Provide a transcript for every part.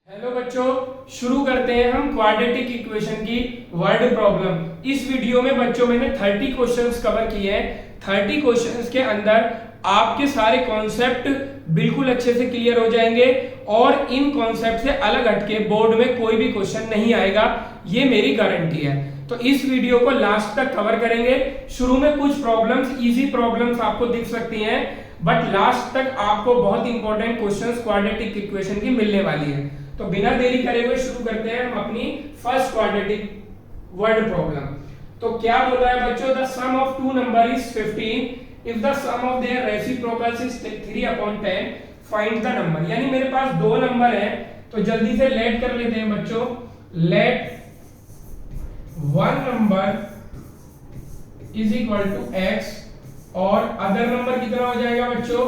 Hello बच्चों, शुरू करते हैं हम क्वाड्रेटिक इक्वेशन की वर्ड प्रॉब्लम। इस वीडियो में बच्चों मैंने 30 क्वेश्चंस कवर किए हैं। 30 क्वेश्चंस के अंदर आपके सारे कॉन्सेप्ट बिल्कुल अच्छे से क्लियर हो जाएंगे और इन कॉन्सेप्ट से अलग हटके बोर्ड में कोई भी क्वेश्चन नहीं आएगा, ये मेरी गारंटी है। तो इस वीडियो को लास्ट तक कवर करेंगे। शुरू में कुछ प्रॉब्लम्स, इजी प्रॉब्लम्स आपको दिख सकती हैं, बट लास्ट तक आपको बहुत इंपॉर्टेंट क्वेश्चंस क्वाड्रेटिक इक्वेशन की मिलने वाली है। तो बिना देरी करे हुए शुरू करते हैं हम अपनी फर्स्ट क्वाड्रेटिक वर्ड प्रॉब्लम। तो क्या बोल रहा है बच्चों, the sum of two number is 15 if the sum of their reciprocals is 3/10 find the number. यानी मेरे पास दो नंबर है, तो जल्दी से लेट कर लेते हैं बच्चों। Let one number is equal to x और अदर नंबर कितना हो जाएगा बच्चों,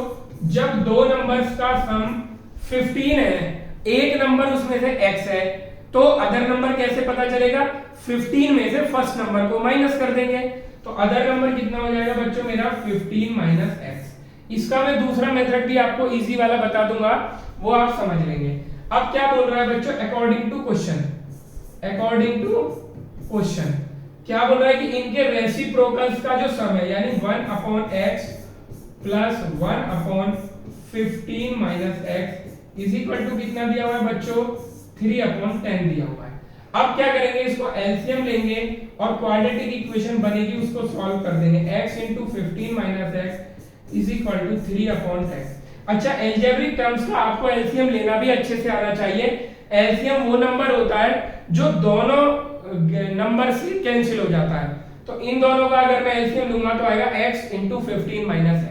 जब दो नंबर्स का सम 15 है, एक नंबर उसमें से x है, तो अदर नंबर कैसे पता चलेगा, 15 में से फर्स्ट नंबर को माइनस कर देंगे। तो अदर नंबर कितना हो जाएगा बच्चों मेरा 15 माइनस x। इसका मैं दूसरा मेथड भी आपको इजी वाला बता दूंगा, वो आप समझ लेंगे। अब क्या बोल रहा है बच्चों, according to question, according to question क्या बोल रहा है कि इनके रेसिप्रोकल्स का जो सम है, यानी 1/x plus 1/15 minus x is equal to कितना दिया हुआ है बच्चों, 3/10 दिया हुआ है। अब क्या करेंगे, इसको एलसीएम लेंगे और क्वाड्रेटिक इक्वेशन बनेगी, उसको सॉल्व कर देंगे। x * 15 minus x is equal to 3/10। अच्छा, एल्जेब्रिक टर्म्स का आपको एलसीएम लेना भी अच्छे से आना चाहिए। एलसीएम वो नंबर होता है जो दोनों नंबर से कैंसिल हो जाता है। तो इन दोनों का अगर मैं एलसीएम लूंगा तो आएगा x * 15 माइनस x।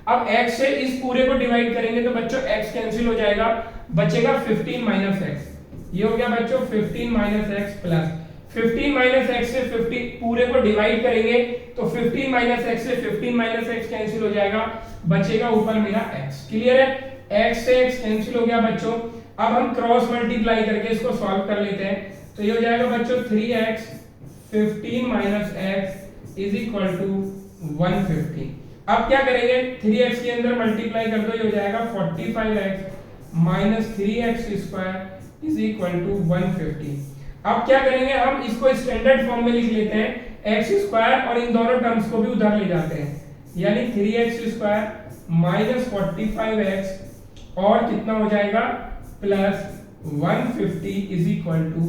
अब x से इस पूरे को डिवाइड करेंगे तो बच्चों x कैंसिल हो जाएगा, बचेगा 15 माइनस x। ये हो गया बच्चों 15 minus x plus 15 minus x से 50 पूरे को डिवाइड करेंगे तो 15 माइनस x से 15 माइनस x कैंसिल हो जाएगा, बचेगा ऊपर मेरा x। क्लियर है, x से x कैंसिल हो गया बच्चों। अब हम क्रॉस मल्टीप्लाई करके इसको सॉल्व कर लेते हैं। तो ये हो जाएगा बच्चों 3x 15 minus x is equal to 150। अब क्या करेंगे, 3x के अंदर मल्टीप्लाई कर दो, ये हो जाएगा 45x minus 3x square is equal to 150। अब क्या करेंगे, हम इसको स्टैंडर्ड फॉर्म में लिख लेते हैं, x स्क्वायर और इन दोनों टर्म्स को भी उधर ले जाते हैं, यानी 3x स्क्वायर माइनस 45x और कितना हो जाएगा प्लस 150 इज इक्वल टू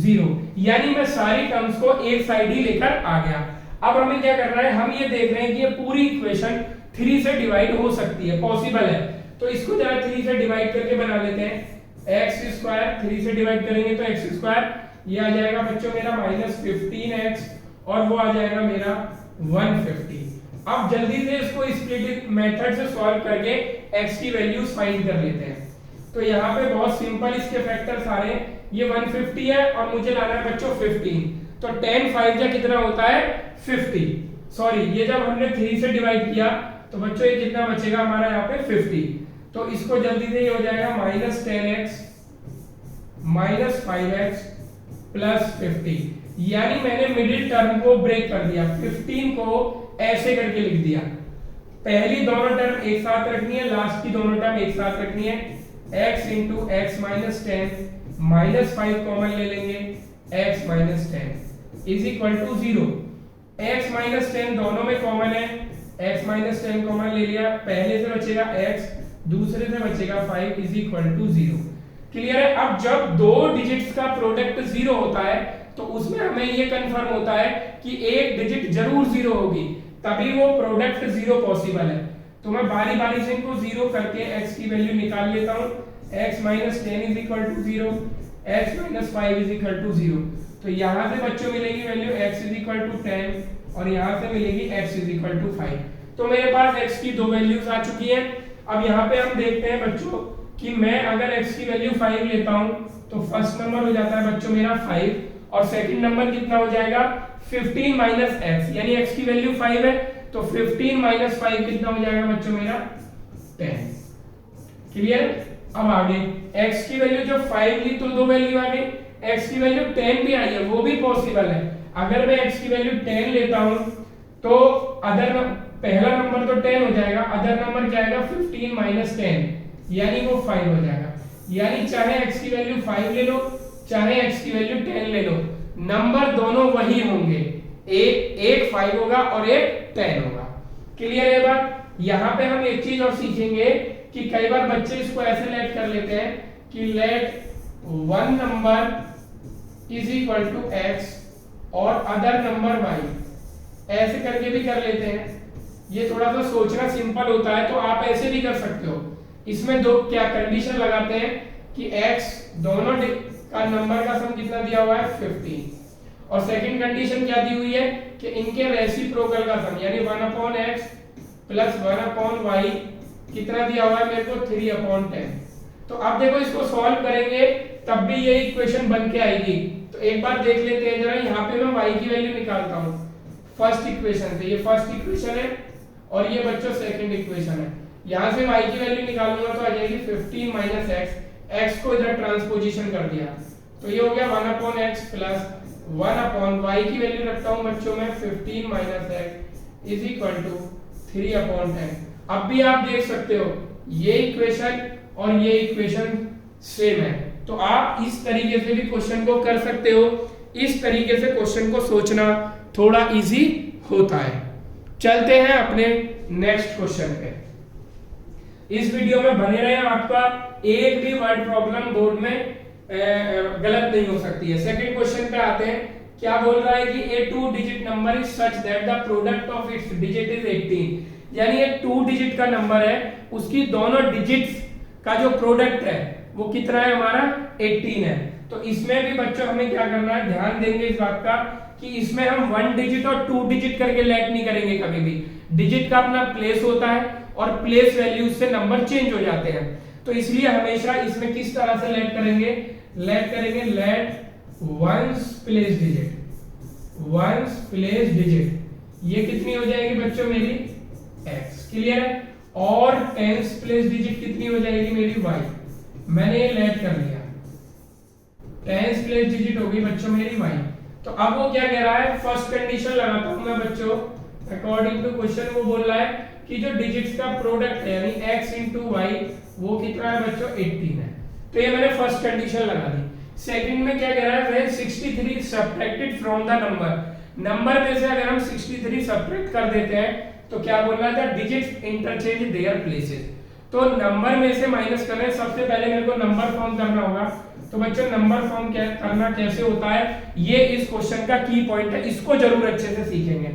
0। यानी मैं सारी टर्म्स को एक साइड ही लेकर आ गया। अब हमें क्या करना है, हम ये देख रहे हैं कि ये पूरी इक्वेशन 3 से डिवाइड हो सकती है, पॉसिबल है। तो इसको जरा 3 से डिवाइड करके बना लेते हैं। x स्क्वायर 3 से डिवाइड करेंगे तो x स्क्वायर ये आ जाएगा बच्चों मेरा माइनस 15x और वो आ जाएगा मेरा 150। अब जल्दी से इसको स्प्लिट मेथड से सॉल्व करके x की वैल्यूज फाइंड कर लेते हैं। तो यहाँ पे बहुत सिंपल इसके फैक्टर्स आ रहे हैं, ये 150 है और मुझे लाना है बच्चों 15। तो 10 5 जा कितना होता है 50। सॉरी, ये जब हमने 3 से डिवाइड किया तो बच्चों ये कितना बचेगा हमारा यहाँ पे 50। तो इसको जल्दी से ये हो जाएगा minus 10x minus 5x plus 50। यानी मैंने मिडिल टर्म को ब्रेक कर दिया, 15 को ऐसे करके लिख दिया। पहली दोनों टर्म एक साथ रखनी है, लास्ट की दोनों टर्म एक साथ रखनी है। x * x minus 10 minus 5 common ले लेंगे, x minus 10 is equal to 0। x minus 10 दोनों में कॉमन है, x माइनस 10 कॉमन ले लिया, पहले से बचेगा x, दूसरे से बचेगा 5 इज इक्वल टू 0। क्लियर है। अब जब दो डिजिट्स का प्रोडक्ट 0 होता है तो उसमें हमें ये कंफर्म होता है कि एक डिजिट जरूर 0 होगी, तभी वो प्रोडक्ट 0 पॉसिबल है। तो मैं बारी बारी से इनको 0 करके x की वैल्यू निकाल लेता हूं। x minus 10 is equal to 0, x minus 5 is equal to 0। तो यहां से बच्चों मिलेगी value x is equal to 10 और यहां से मिलेगी x इज इक्वल टू 5। तो मेरे पास x की दो वैल्यूज आ चुकी हैं। अब यहाँ पे हम देखते हैं बच्चों कि मैं अगर x की वैल्यू 5 लेता हूं तो फर्स्ट नंबर हो जाता है बच्चों मेरा 5 और सेकंड नंबर कितना हो जाएगा 15 माइनस x, यानी x की वैल्यू 5 है तो 15 माइनस 5 कितना हो जाएगा बच्चों मेरा 10। क्लियर। अब आगे x की वैल्यू जो 5 ली तो दो वैल्यू आ गई, x की वैल्यू 10 भी आई है, वो भी पॉसिबल है। अगर मैं x की वैल्यू 10 लेता हूं तो अदर पहला नंबर तो 10 हो जाएगा, अदर नंबर क्या आएगा 15 माइनस 10 यानी वो 5 हो जाएगा। यानी चाहे x की वैल्यू 5 ले लो चाहे x की वैल्यू 10 ले लो, नंबर दोनों वही होंगे, एक 5 होगा और एक 10 होगा। क्लियर है बात? यहाँ पे हम एक चीज और सीखेंगे कि कई बार बच्चे इसको ऐसे लेट कर लेते हैं कि let one number is equal to x और अदर नंबर y, ऐसे करके भी कर लेते हैं। ये थोड़ा सा सोचना सिंपल होता है, तो आप ऐसे भी कर सकते हो। इसमें दो क्या कंडीशन लगाते हैं कि x दोनों का नंबर का सम कितना दिया हुआ है 15, और सेकंड कंडीशन क्या दी हुई है कि इनके रेसिप्रोकल का सम यानी 1/x प्लस 1/y कितना दिया हुआ है मेरे को 3/10। तो अब देखो इसको सॉल्व करेंगे तब भी ये इक्वेशन बन के आएगी। तो एक बार देख लेते हैं जरा, यहाँ पे मैं y की वैल्यू निकालता हूँ फर्स्ट इक्वेशन से, ये फर्स्ट इक्वेशन है और ये बच्चों सेकंड इक्वेशन है। यहाँ से y की वैल्यू निकालूंगा तो आ जाएगी 15 माइनस x को इधर ट्रांसपोजिशन कर दिया तो ये हो गया 1/x प्लस 1/y की वैल्यू रखता हूँ बच्चों में 15 minus x is equal to 3/10। अब भी आप देख सकते हो ये इक्वेशन और ये इक्वेशन सेम है, तो आप इस तरीके से भी क्वेश्चन को कर सकते हो। इस तरीके से क्वेश्चन को सोचना थोड़ा इजी होता है। चलते हैं अपने नेक्स्ट क्वेश्चन पे। इस वीडियो में बने रहे, आपका एक भी वर्ड प्रॉब्लम बोर्ड में गलत नहीं हो सकती है। सेकंड क्वेश्चन पे आते हैं। क्या बोल रहा है कि a 2 digit number is such that the product of its digit is 18, यानी ये 2 डिजिट का नंबर है, उसकी दोनों डिजिट्स का जो प्रोडक्ट है वो कितना है हमारा 18 है। तो इसमें भी बच्चों हमें क्या करना है, ध्यान देंगे इस बात का कि इसमें हम 1 डिजिट और 2 डिजिट करके लेट नहीं करेंगे कभी भी। डिजिट का अपना प्लेस होता है और प्लेस वैल्यू से नंबर चेंज हो जाते हैं, तो इसलिए हमेशा इसमें किस तरह से लेट करेंगे, लेट वंस प्लेस डिजिट, ये कितनी हो जाएगी बच्चों मेरी x। क्लियर है? और टेंस प्लेस डिजिट कितनी हो जाएगी मेरी y। मैंने ये लेट कर लिया, टेंस प्लेस डिजिट होगी बच्चों मेरी y। तो अब वो क्या कह रहा है, फर्स्ट कंडीशन लगाता हूं मैं बच्चों, अकॉर्डिंग टू क्वेश्चन वो बोल रहा है कि जो डिजिट्स का प्रोडक्ट है यानी x into y वो कितना है बच्चों 18 है। तो ये मैंने फर्स्ट कंडीशन लगा दी। सेकंड में क्या कह रहा है, 63 सब्ट्रैक्टेड फ्रॉम द नंबर में से अगर हम 63 सब्ट्रैक्ट कर देते हैं तो क्या बोल रहा था, डिजिट्स इंटरचेंज देयर प्लेसेस। तो नंबर में से माइनस करना है, सबसे पहले मेरे को नंबर फॉर्म करना होगा। तो बच्चों नंबर फॉर्म करना कैसे होता है, ये इस क्वेश्चन का की पॉइंट है, इसको जरूर अच्छे से सीखेंगे।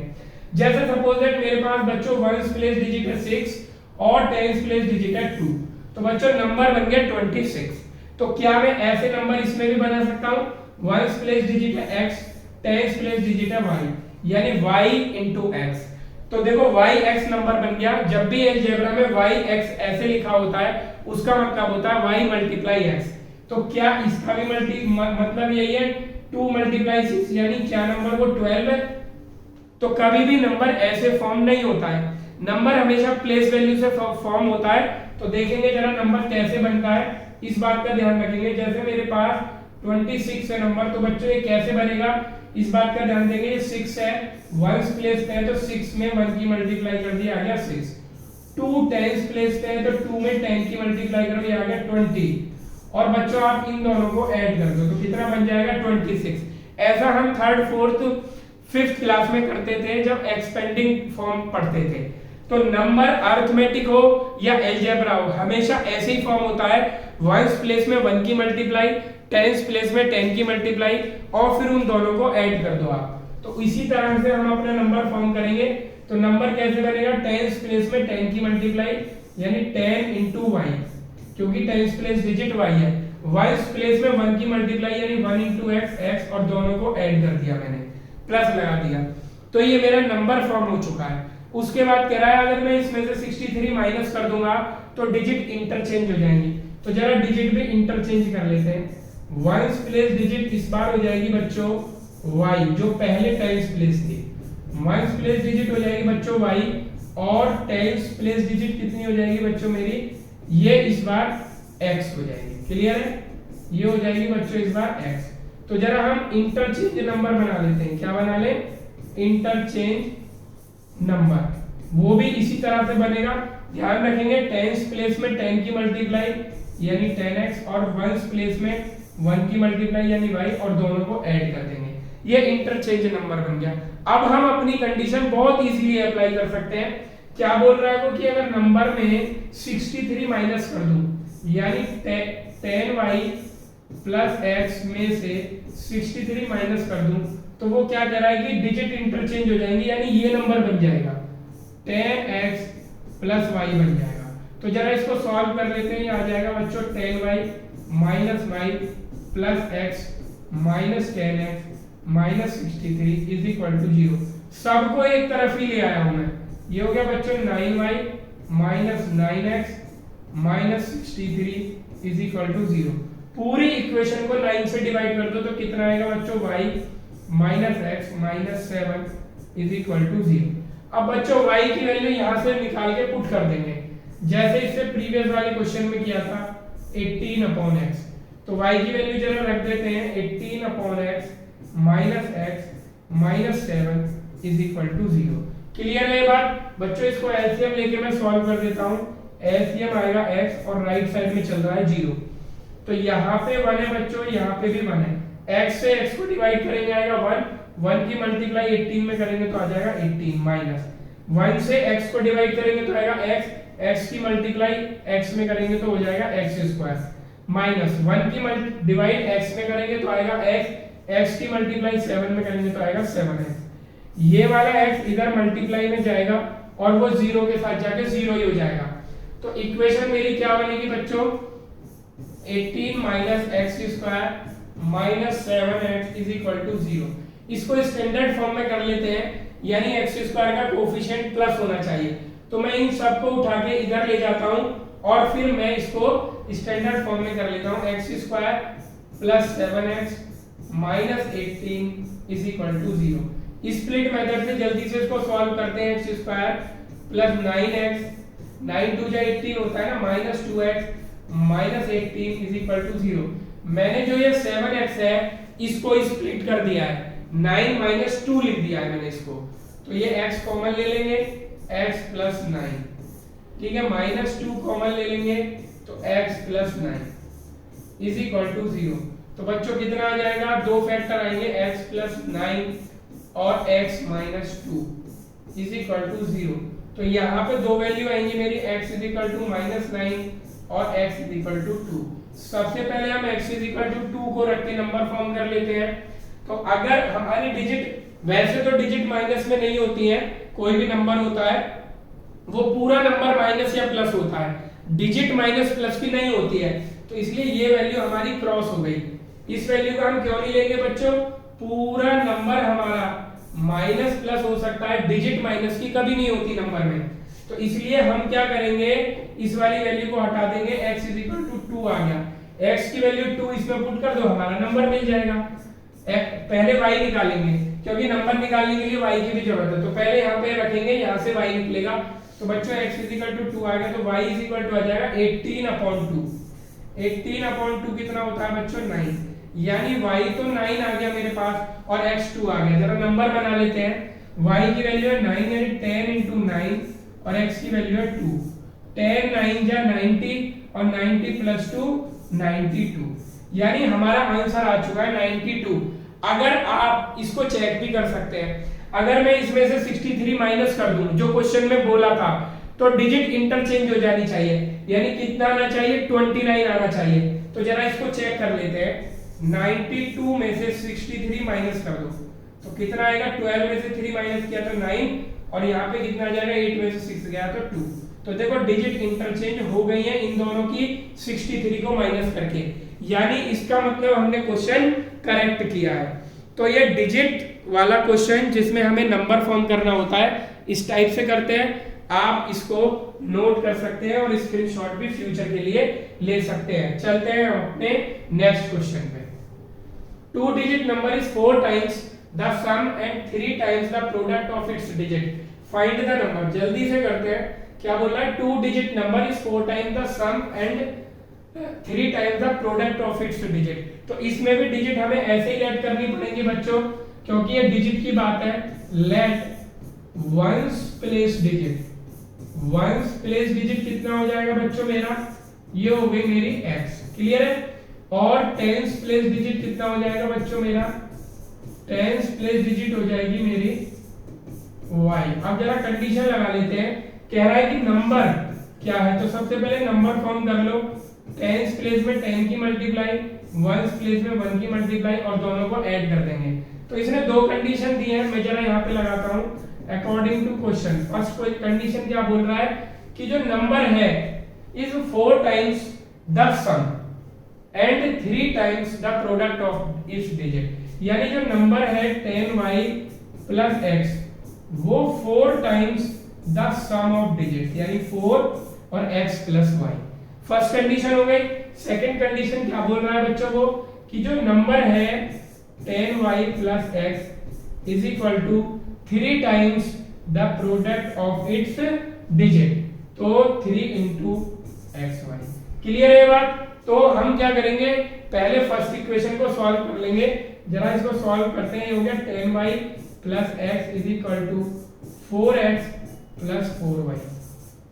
जैसे सपोज दैट मेरे पास बच्चों वंस प्लेस डिजिट है 6 और टेंस प्लेस डिजिट है 2, तो बच्चों नंबर बन गया 26। तो क्या मैं ऐसे नंबर इसमें भी बना सकता हूं, वंस प्लेस डिजिट है x, टेंस प्लेस डिजिट है y, यानी y into x। तो देखो yx नंबर बन गया। जब भी अलजेब्रा में yx ऐसे लिखा होता है उसका मतलब होता है y मल्टीप्लाई x। तो क्या इसका भी मतलब यही है 2 मल्टीप्लाई 6 यानी क्या नंबर वो 12 है। तो कभी भी नंबर ऐसे फॉर्म नहीं होता है, नंबर हमेशा प्लेस वैल्यू से फॉर्म होता है। तो देखेंगे जरा नंबर कैसे बनता है, इस बात का ध्यान रखेंगे। जैसे मेरे पास 26 है नंबर, तो बच्चों ये कैसे बनेगा इस बात का ध्यान देंगे। ये 6 है, वंस प्लेस पे है तो 6 में 1 की मल्टीप्लाई कर दिया आ गया 6। 2 टेंस प्लेस पे है तो 2 में 10 की मल्टीप्लाई कर दिया आ गया 20। और बच्चों आप इन दोनों को ऐड कर दो तो कितना बन जाएगा 26। ऐसा हम 3rd 4th 5th क्लास में करते थे जब एक्सपेंडिंग फॉर्म पढ़ते थे। तो नंबर अरिथमेटिक हो या अलजेब्रा हो हमेशा ऐसे ही फॉर्म होता है, वंस प्लेस में 1 की मल्टीप्लाई, टेंस प्लेस में 10 की मल्टीप्लाई और फिर उन दोनों को ऐड कर दो आप। तो इसी तरह से हम अपना नंबर फॉर्म करेंगे। तो नंबर कैसे बनेगा, टेंस प्लेस में 10 की मल्टीप्लाई यानी 10 into y, क्योंकि टेंस प्लेस डिजिट y है। वंस प्लेस में 1 की मल्टीप्लाई यानी 1 into x और दोनों को ऐड कर दिया मैंने, प्लस लगा दिया। तो ये मेरा नंबर फॉर्म हो चुका है। उसके बाद कह रहा है अगर मैं इसमें से 63 माइनस कर दूंगा तो डिजिट इंटरचेंज हो जाएंगी। तो जरा डिजिट भी इंटरचेंज कर लेते हैं। वंस प्लेस डिजिट इस बार हो जाएगी बच्चों y, जो पहले टेंस प्लेस थी। वंस प्लेस डिजिट हो जाएगी बच्चों y और टेंस प्लेस डिजिट कितनी हो जाएगी बच्चों मेरी, ये इस बार x हो जाएगी। क्लियर है, ये हो जाएगी बच्चों इस बार x। तो जरा हम इंटरचेंज नंबर बना लेते हैं। क्या बना ले, इंटरचेंज नंबर। वो भी इसी तरह से बनेगा, ध्यान रखेंगे टेंस प्लेस में 10 की मल्टीप्लाई यानी 10x और वंस प्लेस में 1 की मल्टीप्लाई यानी y और दोनों को ऐड कर देंगे। ये इंटरचेंज नंबर बन गया। अब हम अपनी कंडीशन बहुत इजीली अप्लाई कर सकते हैं। क्या बोल रहा है वो कि अगर नंबर में 63 माइनस कर दूं यानी 10y प्लस x में से 63 माइनस कर दूं तो वो क्या कराएगी, डिजिट इंटरचेंज हो जाएंगे यानी ये नंबर बन जाएगा 10x प्लस y बन जाएगा। तो जरा इसको सॉल्व कर लेते हैं। ये आ जाएगा बच्चों 10y minus y plus x minus 10x minus 63 is equal to 0। सबको एक तरफ ही ले आया हूं मैं। ये हो गया बच्चों 9y minus 9x minus 63 is equal to 0। पूरी इक्वेशन को 9 से डिवाइड कर दो तो कितना आएगा बच्चों, y minus x minus 7 is equal to 0। अब बच्चों y की वैल्यू यहां से निकाल के पुट कर देंगे जैसे इससे प्रीवियस वाले क्वेश्चन में किया था 18 अपॉन x। तो y की वैल्यू जरा रख देते हैं 18 upon x minus x minus 7 is equal to 0। Clear है ये बात बच्चों? इसको एलसीएम लेके मैं सॉल्व कर देता हूं। एलसीएम आएगा x और राइट साइड में चल रहा है 0, तो यहाँ पे 1 है बच्चों, यहाँ पे भी 1 है। x से x को डिवाइड करेंगे आएगा 1 की मल्टीप्लाई 18 में करेंगे तो आ जाएगा 18 माइनस 1 से x को डिवाइड करेंगे तो आएगा x की मल्टीप्लाई x में करेंगे तो हो जाएगा x स्क्वायर माइनस 1 की डिवाइड x में करेंगे तो आएगा x की मल्टीप्लाई 7 में करेंगे तो आएगा 7x। ये वाला x इधर मल्टीप्लाई में जाएगा और वो 0 के साथ जाके 0 ही हो जाएगा। तो इक्वेशन मेरी क्या बनेगी बच्चों, 18 minus x square minus 7x is equal to 0। इसको स्टैंडर्ड फॉर्म में कर लेते हैं यानी एक्स स्क्वायर का कोफिशिएंट प्लस होना चाहिए। तो मैं इन सबको उठा के इधर ले जाता हूं और फिर मैं इसको स्टैंडर्ड फॉर्म में कर लेता हूं। X square plus 7x minus 18 is equal to 0। Split method से जल्दी से इसको सॉल्व करते हैं। एक्स स्क्वायर प्लस 9x 9 2 जा 18 होता है ना minus 2x minus 18 is equal to 0। मैंने जो ये 7x है इसको स्प्लिट कर दिया है, 9 माइनस 2 लिख दिया है मैंने इसको। तो ये x कॉमन ले लेंगे x प्लस 9, ठीक है, माइनस 2 कॉमन ले लेंगे तो x plus 9 is equal to 0। तो बच्चों कितना आ जाएगा, दो फैक्टर आएंगे x प्लस 9 और x minus 2 is equal to 0। तो यहाँ पे दो वैल्यू आएंगी मेरी x is equal to minus 9 और x इज इक्वल टू 2। सबसे पहले हम x इज इक्वल टू 2 को रख के नंबर फॉर्म कर लेते हैं। तो अगर हमारी डिजिट, वैसे तो डिजिट माइनस में नहीं होती है, कोई भी नंबर होता है वो पूरा नंबर माइनस या प्लस होता है, डिजिट माइनस प्लस की नहीं होती है। तो इसलिए ये वैल्यू हमारी क्रॉस हो गई। इस वैल्यू को हम क्यों नहीं लेंगे बच्चों, पूरा नंबर हमारा माइनस प्लस हो सकता है, डिजिट माइनस की कभी नहीं होती नंबर में। तो इसलिए हम क्या करेंगे, इस वाली वैल्यू को हटा देंगे, x इज इक्वल टू 2 आ गया, x की वैल्यू 2 इसमें पुट कर दो, हमारा नंबर मिल जाएगा। पहले y निकालेंगे क्योंकि नंबर निकालने के लिए y की भी जरूरत है। तो पहले यहाँ पे रखेंगे, यहाँ से y निकलेगा। तो बच्चों x इज इक्वल टू 2 आ गया, तो y इज इक्वल टू आ जाएगा 18/2। 18/2 कितना होता है बच्चों, 9। यानी y तो 9 आ गया मेरे पास और x 2 आ गया। जरा नंबर बना लेते हैं। y की वैल्यू है 9 यानी 10 into 9 और x की वैल्यू है 2। 10 9 जा 90 और 90 प्लस 2 92, यानी हमारा आंसर आ चुका है 92। अगर आप इसको चेक भी कर सकते हैं, अगर मैं इसमें से 63 माइनस कर दूं जो क्वेश्चन में बोला था, तो डिजिट इंटरचेंज हो जानी चाहिए, यानी कितना आना चाहिए, 29 आना चाहिए। तो जरा इसको चेक कर लेते हैं। 92 में से 63 माइनस कर दो तो कितना आएगा, 12 में से 3 माइनस किया तो 9 और यहाँ पे कितना आ जाएगा, 8 में से 6 गया तो 2। तो देखो डिजिट इंटरचेंज हो गई है इन दोनों की 63 को माइनस करके, यानी इसका मतलब हमने क्वेश्चन करेक्ट किया है। तो ये डिजिट वाला क्वेश्चन जिसमें हमें नंबर फॉर्म करना होता है, इस टाइप से करते हैं। आप इसको नोट कर सकते हैं और स्क्रीनशॉट भी फ्यूचर के लिए ले सकते हैं। चलते हैं अपने नेक्स्ट क्वेश्चन पे। 2 digit number is 4 times the sum and 3 times the product of its digit. Find the number. जल्दी से करते हैं। क्या बोल रहा है, 2 digit number is 4 times the sum and 3 times the product of its digit. तो इसमें भी डिजिट हमें ऐसे ही ऐड करनी पड़ेंगी बच्चों, क्योंकि ये डिजिट की बात है। Let ones place digit, ones place digit कितना हो जाएगा बच्चों मेरा, ये हो गई मेरी x, क्लियर है। और टेंस प्लेस डिजिट कितना हो जाएगा बच्चों मेरा, टेंस प्लेस डिजिट हो जाएगी मेरी y। अब जरा कंडीशन लगा लेते हैं, कह रहा है कि नंबर क्या है, तो सबसे पहले नंबर फॉर्म कर लो, टेंस प्लेस में 10 की मल्टीप्लाई, वंस प्लेस में 1 की मल्टीप्लाई और दोनों को ऐड कर देंगे। तो इसने दो कंडीशन दी है, मैं जरा यहाँ पे लगाता हूँ according to question. First condition क्या बोल रहा है कि जो नंबर है is 4 times the sum and 3 times the product of its digit, यानी जो नंबर है 10y प्लस x वो 4 times the sum of digit, यानी 4 और x plus y। First condition हो गई। सेकंड कंडीशन क्या बोल रहा है बच्चों को कि जो नंबर है 10y plus x is equal to 3 times the product of its digit, तो 3 इंटू xy। क्लियर है बात। तो हम क्या करेंगे, पहले फर्स्ट इक्वेशन को सॉल्व कर लेंगे, जरा इसको सॉल्व करते हैं। ये हो गया 10y plus x is equal to 4x plus 4y।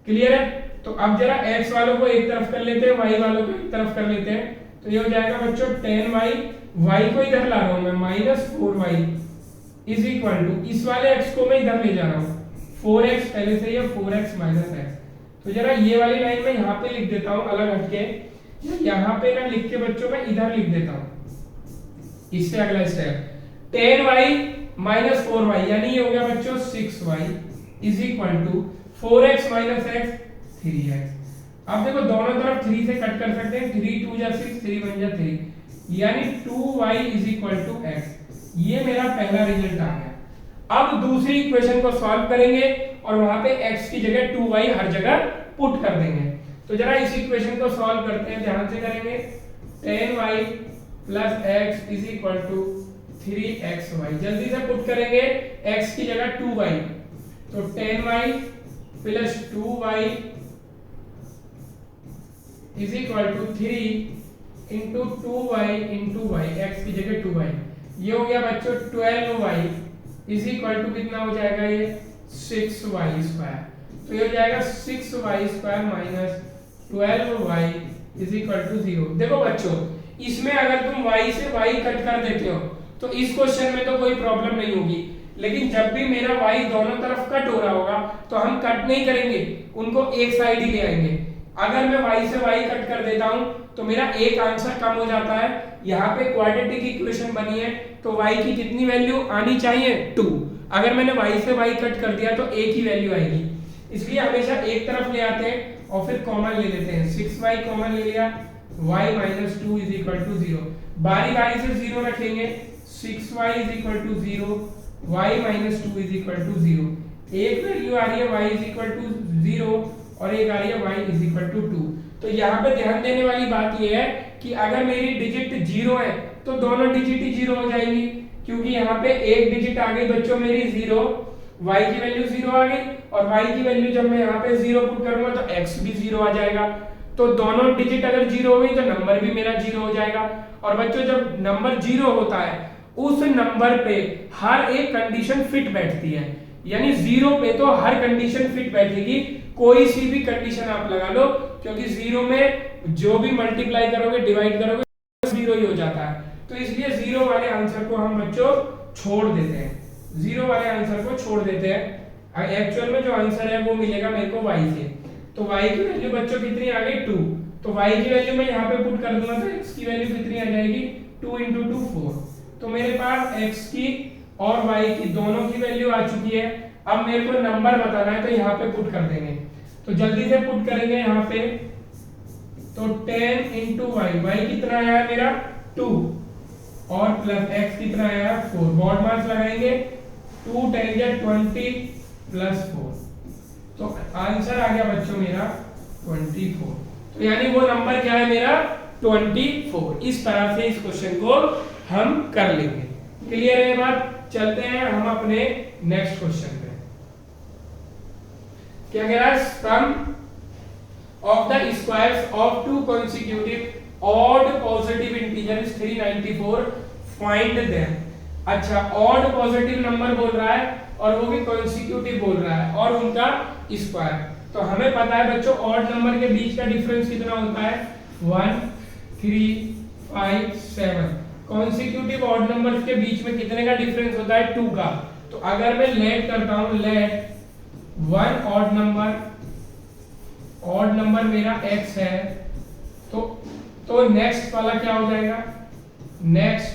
Clear है। तो अब जरा x वालों को एक तरफ कर लेते हैं, y वालों को एक तरफ कर लेते हैं, तो ये हो जाएगा बच्चों 10y, y को इधर ला रहा हूं मैं, minus 4y is equal to, इस वाले x को मैं इधर ले जा रहा हूं 4x, पहले से ये 4x माइनस x। तो जरा ये वाली लाइन मैं यहाँ पे लिख देता हूँ अलग हटके, यहाँ पे ना लिख के बच्चों मैं इधर लिख देता हूँ। इससे अगला स्टेप 10y माइनस 4y, यानी ये हो गया बच्चों 6y is equal to 4x minus x 3x। अब देखो दोनों तरफ 3 से कट कर सकते हैं, 3 2 जा 6, 3 1 जा 3, यानी 2y is equal to x। ये मेरा पहला रिजल्ट आ गया। अब दूसरी इक्वेशन को सॉल्व करेंगे और वहां पे x की जगह 2y हर जगह पुट कर देंगे। तो जरा इस इक्वेशन को सॉल्व करते हैं, ध्यान से करेंगे। 10y plus x is equal to 3xy, जल्दी से पुट करेंगे x की जगह 2y, तो 10y plus 2y is equal to 3 into 2y into y, x की जगह 2y। ये हो गया बच्चों 12y इज इक्वल टू कितना हो जाएगा, ये 6y स्क्वायर। तो ये हो जाएगा 6y square minus 12y is equal to 0। देखो बच्चों, इसमें अगर तुम y से y कट कर देते हो तो इस क्वेश्चन में तो कोई प्रॉब्लम नहीं होगी, लेकिन जब भी मेरा y दोनों तरफ कट हो रहा होगा तो हम कट नहीं करेंगे, उनको एक साइड ही ले आएंगे। अगर मैं y से y कट कर देता हूं तो मेरा एक आंसर कम हो जाता है। यहाँ पे क्वाड्रेटिक इक्वेशन बनी है तो y की कितनी वैल्यू आनी चाहिए 2, अगर मैंने y से y कट कर दिया तो एक ही वैल्यू आएगी, इसलिए हमेशा एक तरफ ले आते हैं और फिर कॉमन ले लेते हैं। 6y कॉमन ले लिया, y minus 2 is equal to 0, बारी बारी से 0 रखेंगे, 6y is equal to 0, y minus 2 is equal to 0। एक वैल्यू आ रही है y इज इक्वल टू 0 और एक आ रही है y इज इक्वल टू 2। तो यहाँ पे ध्यान देने वाली बात ये है कि अगर मेरी डिजिट 0 है तो दोनों डिजिट ही 0 हो जाएंगी, क्योंकि यहाँ पे एक डिजिट आ गई बच्चों मेरी 0, y की वैल्यू 0 आ गई, और y की वैल्यू जब मैं यहाँ पे 0 पुट करूंगा तो x भी 0 आ जाएगा। तो दोनों डिजिट अगर 0 हो गई तो नंबर भी मेरा 0 हो जाएगा। और बच्चों जब नंबर 0 होता है उस नंबर पे हर एक कंडीशन फिट बैठती है, यानी 0 पे तो हर कंडीशन फिट बैठेगी, कोई सी भी कंडीशन आप लगा लो, क्योंकि 0 में जो भी मल्टीप्लाई करोगे डिवाइड करोगे 0 ही हो जाता है। तो इसलिए 0 वाले आंसर को हम बच्चों छोड़ देते हैं, 0 वाले आंसर को छोड़ देते हैं। एक्चुअल में जो आंसर है वो मिलेगा मेरे को y से। तो y की वैल्यू बच्चों कितनी आ गई 2, तो y की वैल्यू मैं यहाँ पे पुट कर दूंगा तो x की वैल्यू कितनी आ जाएगी 2 इंटू 2 4। तो मेरे पास x की और y की दोनों की वैल्यू आ चुकी है। अब मेरे को नंबर बताना है तो यहाँ पे पुट कर देंगे, तो जल्दी से पुट करेंगे यहाँ पे। तो 10 इंटू y कितना आया है मेरा 2 और प्लस x कितना आया है 4, बॉड मास लगाएंगे, 2 10 या 20 प्लस 4, तो आंसर आ गया बच्चों मेरा 24। तो यानी वो नंबर क्या है मेरा 24। इस तरह से इस क्वेश्चन को हम कर लेंगे। क्लियर है बात। चलते हैं हम अपने नेक्स्ट क्वेश्चन पे। क्या कह रहा है, sum of the squares of two consecutive odd positive integers 394, find them. अच्छा, ऑड पॉजिटिव नंबर बोल रहा है और वो भी कॉन्सिक्यूटिव बोल रहा है और उनका स्क्वायर। तो हमें पता है बच्चों ऑड नंबर के बीच का डिफरेंस कितना होता है 1 3 5 7। कॉन्सिक्यूटिव ऑड नंबर्स के बीच में कितने का डिफरेंस होता है 2 का। तो अगर मैं लेट करता हूं, लेट वन ऑड नंबर मेरा x है, तो नेक्स्ट वाला क्या हो जाएगा, नेक्स्ट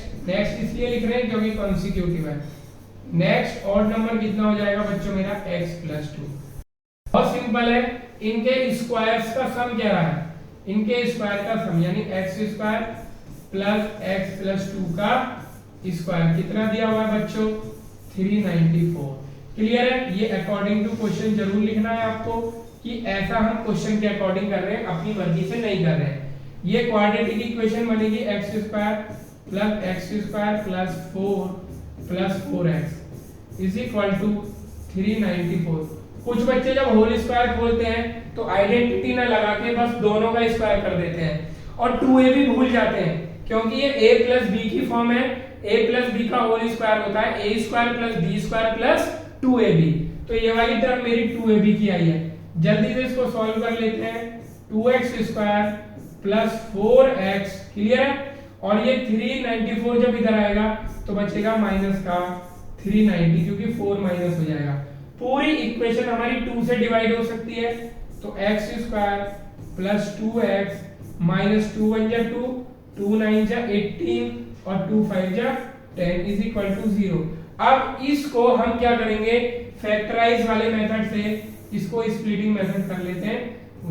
इसलिए लिख रहे हैं क्योंकि कॉन्सिक्यूटिव है। नेक्स्ट ऑड नंबर कितना हो जाएगा बच्चों मेरा x + 2। बहुत सिंपल है, इनके स्क्वायर्स का सम क्या रहा है, इनके स्क्वायर का सम यानी x² + x + 2 का स्क्वायर कितना दिया हुआ है बच्चों 394। क्लियर है। ये अकॉर्डिंग टू क्वेश्चन जरूर लिखना है आपको कि ऐसा हम क्वेश्चन के अकॉर्डिंग कर रहे हैं, अपनी मर्जी से नहीं कर रहे हैं। ये क्वाड्रेटिक इक्वेशन बनेगी x² + x² + 4 + 4x = 394। कुछ बच्चे जब होल स्क्वायर खोलते हैं तो आइडेंटिटी ना लगा के बस दोनों का स्क्वायर कर देते हैं और 2a भी भूल जाते हैं, क्योंकि ये a + b की फॉर्म है। a + b का होल स्क्वायर होता है a² + b² + 2ab। तो ये वाली टर्म मेरी 2ab की आई है। जल्दी से इसको सॉल्व कर लेते हैं। 2x² + 4x, क्लियर है। और ये 394 जब इधर आएगा तो बचेगा माइनस का 390, क्योंकि 4 माइनस हो जाएगा। पूरी इक्वेशन हमारी 2 से डिवाइड हो सकती है, तो x² + 2x - 2 1 जा 2, 2 9 जा 18 और 2 5 जा 10 = 0। अब इसको हम क्या करेंगे, फैक्टराइज वाले मेथड से इसको स्प्लिटिंग मेथड कर लेते हैं।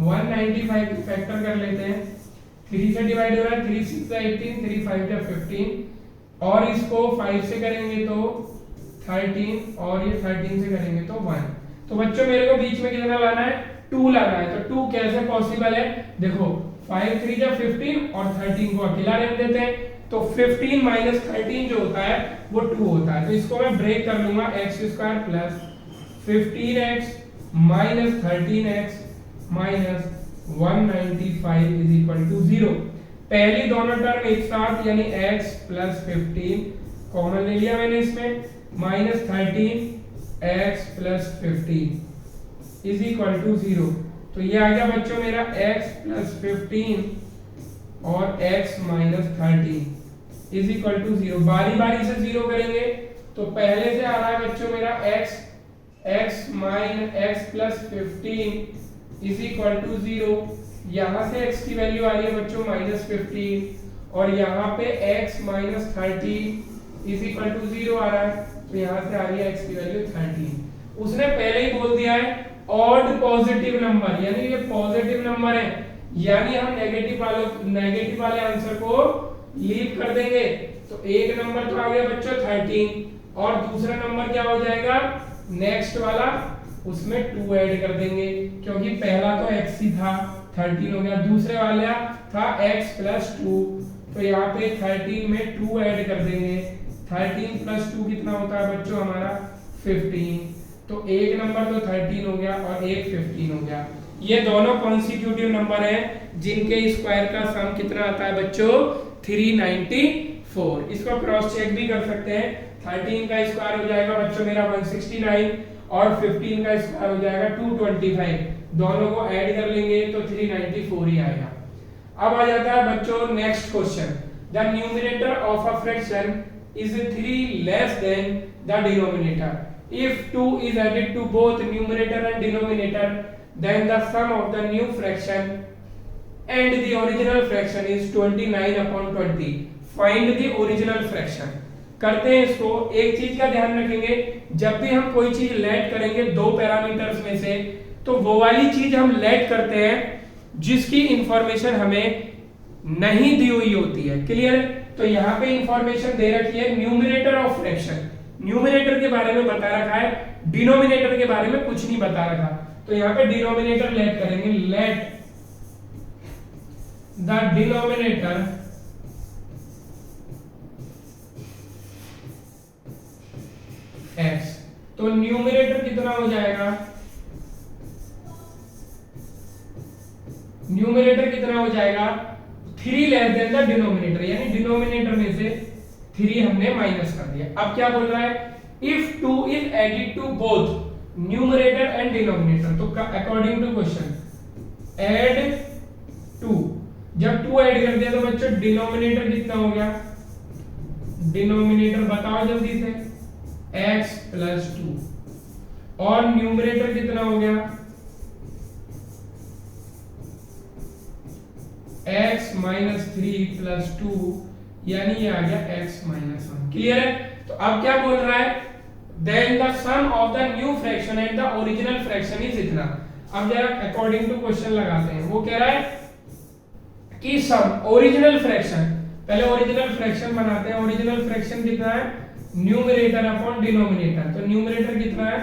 195 को फैक्टर कर लेते हैं, 3 से डिवाइड हो रहा है, 3 6 जा 18, 3 5 जा 15, और इसको 5 से करेंगे तो 13, और ये 13 से करेंगे तो 1। तो बच्चों मेरे को बीच में कितना लाना है 2 लाना है। तो 2 कैसे पॉसिबल है, देखो 5 3 जा 15 और 13 को अकेला रहने देते हैं, तो 15 - 13 जो होता है वो 2 होता है। तो इसको मैं ब्रेक कर लूंगा, x² + 15x - 13x - 195 = 0। पहली दोनों टर्म एक साथ यानी x + 15 कॉमन ले लिया मैंने इसमें, -13x + 15 = 0। तो ये आ गया बच्चों मेरा x + 15 और x - 13 = 0। बारी बारी से 0 करेंगे, तो पहले से आ रहा है बच्चों मेरा x + 15 = 0। यहां से x की वैल्यू आ रही है बच्चों -15, और यहाँ पे x - 13 = 0 आ रहा है, तो यहाँ से आ रही है x की वैल्यू 13। उसने पहले ही बोल दिया है ऑड पॉजिटिव नंबर, यानी ये पॉजिटिव नंबर है, यानी हम नेगेटिव वाले आंसर को लीव कर देंगे। तो एक नंबर तो आ गया बच्चों 13, और दूसरा नंबर क्या हो जाएगा नेक्स्ट वाला, उसमें 2 ऐड कर देंगे, क्योंकि पहला तो x ही था, 13 हो गया, दूसरे वाला था x + 2, तो यहाँ पे 13 में 2 ऐड कर देंगे। 13 + 2 कितना होता है बच्चों हमारा 15। तो एक नंबर तो 13 हो गया और एक 15 हो गया। ये दोनों कॉन्सिक्यूटिव नंबर हैं जिनके स्क्वायर का सम कितना आता है बच्चों 394। इसको क्रॉस चेक भी कर सकते हैं। 13 का स्क्वायर हो जाएगा बच्चों मेरा 169 और 15 का स्क्वायर हो जाएगा 225। दोनों को ऐड कर लेंगे तो 394 ही आएगा। अब आ जाता है बच्चों next question, the numerator of a fraction is 3 less than the denominator. If 2 is added to both numerator and denominator, then the sum of the new fraction and the original fraction is 29/20. Find the original fraction. करते हैं इसको। एक चीज का ध्यान रखेंगे, जब भी हम कोई चीज लेट करेंगे दो पैरामीटर्स में से, तो वो वाली चीज हम लेट करते हैं जिसकी इंफॉर्मेशन हमें नहीं दी हुई होती है। क्लियर? तो यहाँ पे इंफॉर्मेशन दे रखी है न्यूमरेटर ऑफ फ्रैक्शन, न्यूमरेटर के बारे में बता रखा है, डिनोमिनेटर के बारे में कुछ नहीं बता रखा। तो यहाँ पे डिनोमिनेटर लेट करेंगे, लेट द डिनोमिनेटर x। तो न्यूमरेटर कितना हो जाएगा, न्यूमरेटर कितना हो जाएगा 3 लेस देन द डिनोमिनेटर, यानी डिनोमिनेटर में से 3 हमने माइनस कर दिया। अब क्या बोल रहा है, if 2 is added to both numerator and denominator. तो अकॉर्डिंग टू क्वेश्चन ऐड 2, जब 2 ऐड कर दिया तो बच्चों डिनोमिनेटर कितना हो गया, डिनोमिनेटर बताओ जल्दी से, x प्लस 2, और न्यूमरेटर कितना हो गया, x माइनस 3 प्लस 2, यानी ये आ गया x माइनस 1। क्लियर है? तो अब क्या बोल रहा है, then the sum of the new fraction and the original fraction is इतना। अब जरा अकॉर्डिंग टू क्वेश्चन लगाते हैं। वो कह रहा है कि सम ओरिजिनल फ्रैक्शन, पहले ओरिजिनल फ्रैक्शन बनाते हैं। ओरिजिनल फ्रैक्शन कितना है, न्यूमरेटर अपॉन डिनोमिनेटर। तो न्यूमरेटर कितना है,